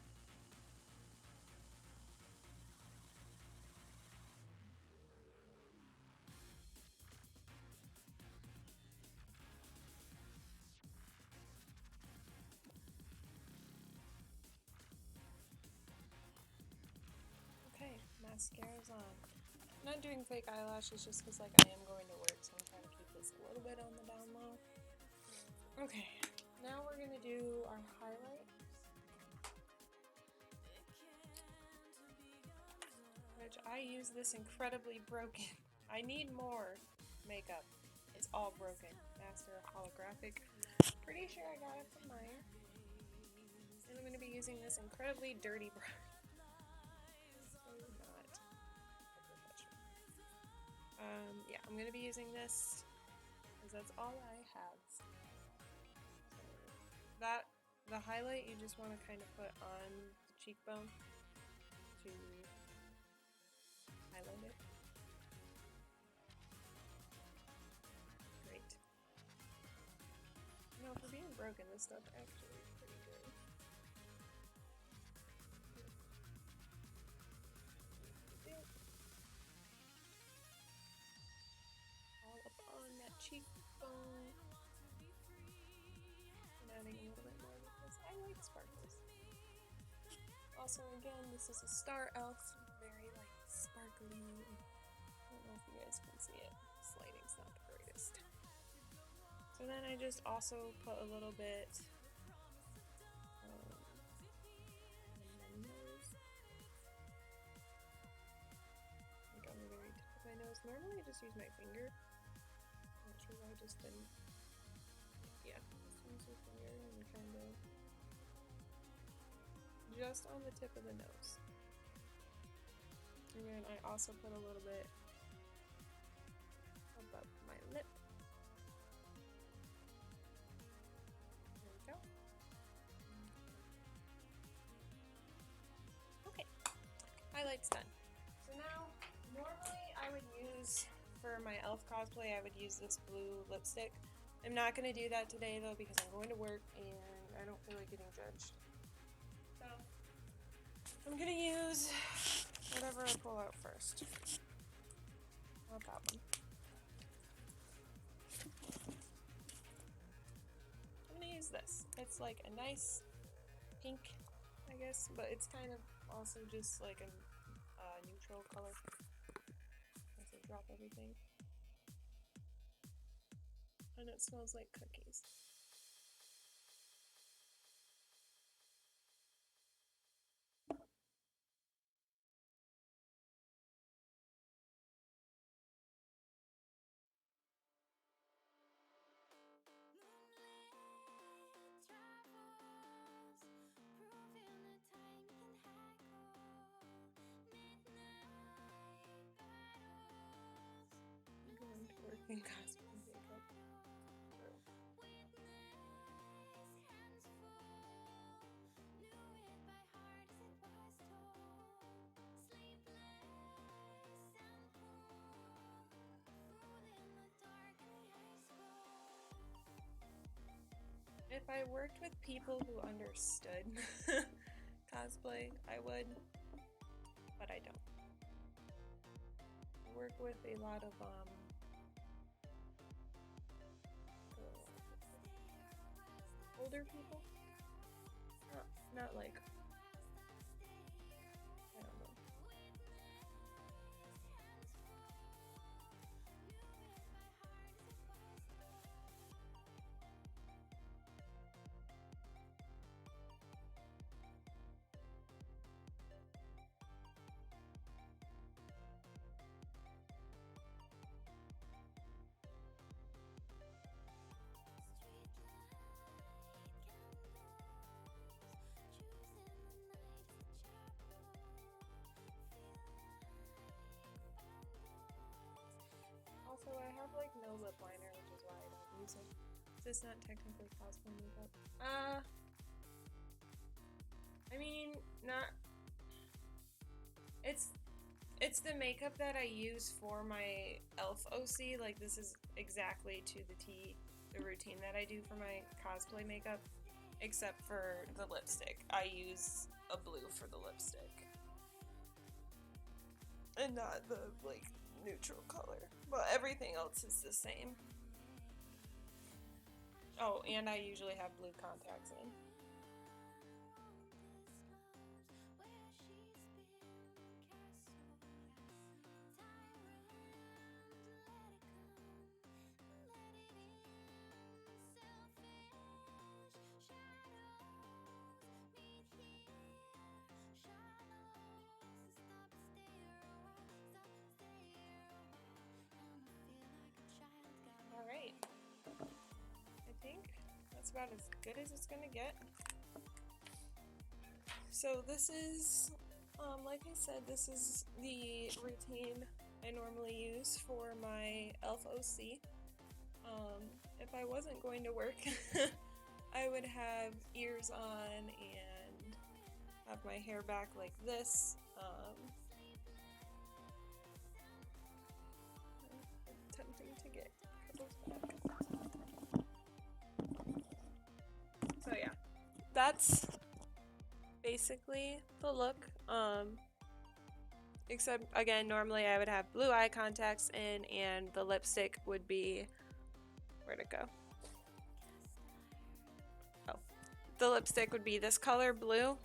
Okay, mascara's on. I'm not doing fake eyelashes just because like I am going to work, so I'm trying to keep this a little bit on the down low. Okay, now we're gonna do our highlight. Which I use this incredibly broken. I need more makeup. It's all broken. Master holographic. Pretty sure I got it from Maya. And I'm gonna be using this incredibly dirty brush. Yeah, I'm gonna be using this because that's all I have. The highlight you just want to kind of put on the cheekbone to highlight it. Great. No, for being broken, this stuff actually is pretty good. All up on that cheekbone. And adding a little bit more because I like sparkles. Also, again, this is a Star Elf, very like sparkly. I don't know if you guys can see it. This lighting's not the greatest. So then I just also put a little bit on my nose. Like on the very tip of my nose. Normally I just use my finger. I'm not sure why I just didn't. Yeah, just use your finger and kind of just on the tip of the nose. And then I also put a little bit above my lip. There we go. Okay, highlight's done. So now, normally I would use, for my elf cosplay, I would use this blue lipstick. I'm not going to do that today though because I'm going to work and I don't feel like getting judged. So I'm going to use whatever I pull out first. Not that one. I'm going to use this. It's like a nice pink, I guess, but it's kind of also just like a neutral color. As I drop everything. And it smells like cookies. Going to work in cosplay makeup. If I worked with people who understood cosplay, I would, but I don't. I work with a lot of older people. Not like, I don't know. Also, I have like no lip liner, which is why I don't use it. This is not technically cosplay makeup. I mean, not. It's the makeup that I use for my elf OC. Like this is exactly to the T, the routine that I do for my cosplay makeup, except for the lipstick. I use a blue for the lipstick, and not the like neutral color. But everything else is the same. Oh, and I usually have blue contacts in. Alright. I think that's about as good as it's gonna get. So this is, like I said, this is the routine I normally use for my elf OC. If I wasn't going to work, I would have ears on and have my hair back like this. Attempting to get cuddles back. So yeah, that's basically the look. Except again, normally I would have blue eye contacts in, and the lipstick would be, where'd it go? Oh, the lipstick would be this color, blue.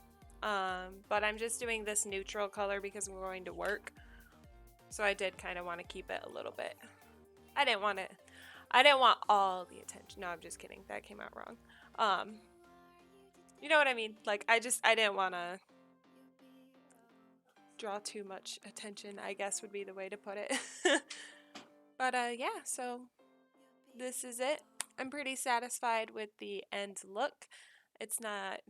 But I'm just doing this neutral color because I'm going to work. So I did kind of want to keep it a little bit. I didn't want all the attention. No, I'm just kidding. That came out wrong. You know what I mean? Like I didn't want to draw too much attention, I guess would be the way to put it. But yeah, so this is it. I'm pretty satisfied with the end look. It's not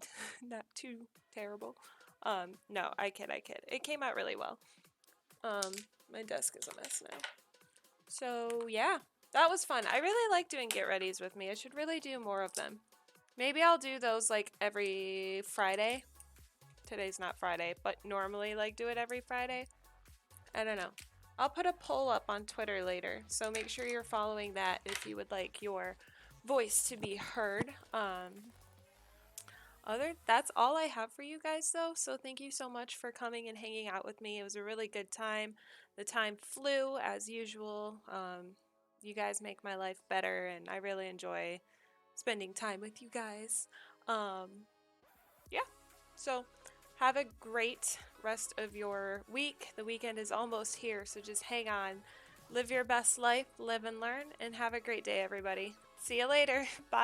too terrible. No, I kid. It came out really well. My desk is a mess now. So yeah, that was fun. I really like doing get readies with me. I should really do more of them. Maybe I'll do those like every Friday. Today's not Friday, but normally like do it every Friday. I don't know. I'll put a poll up on Twitter later, so make sure you're following that if you would like your voice to be heard. Other That's all I have for you guys though. So thank you so much for coming and hanging out with me. It was a really good time. The time flew as usual. You guys make my life better, and I really enjoy spending time with you guys. Um, yeah. So have a great rest of your week. The weekend is almost here, so just hang on. Live your best life, live and learn, and have a great day, everybody. See you later. Bye.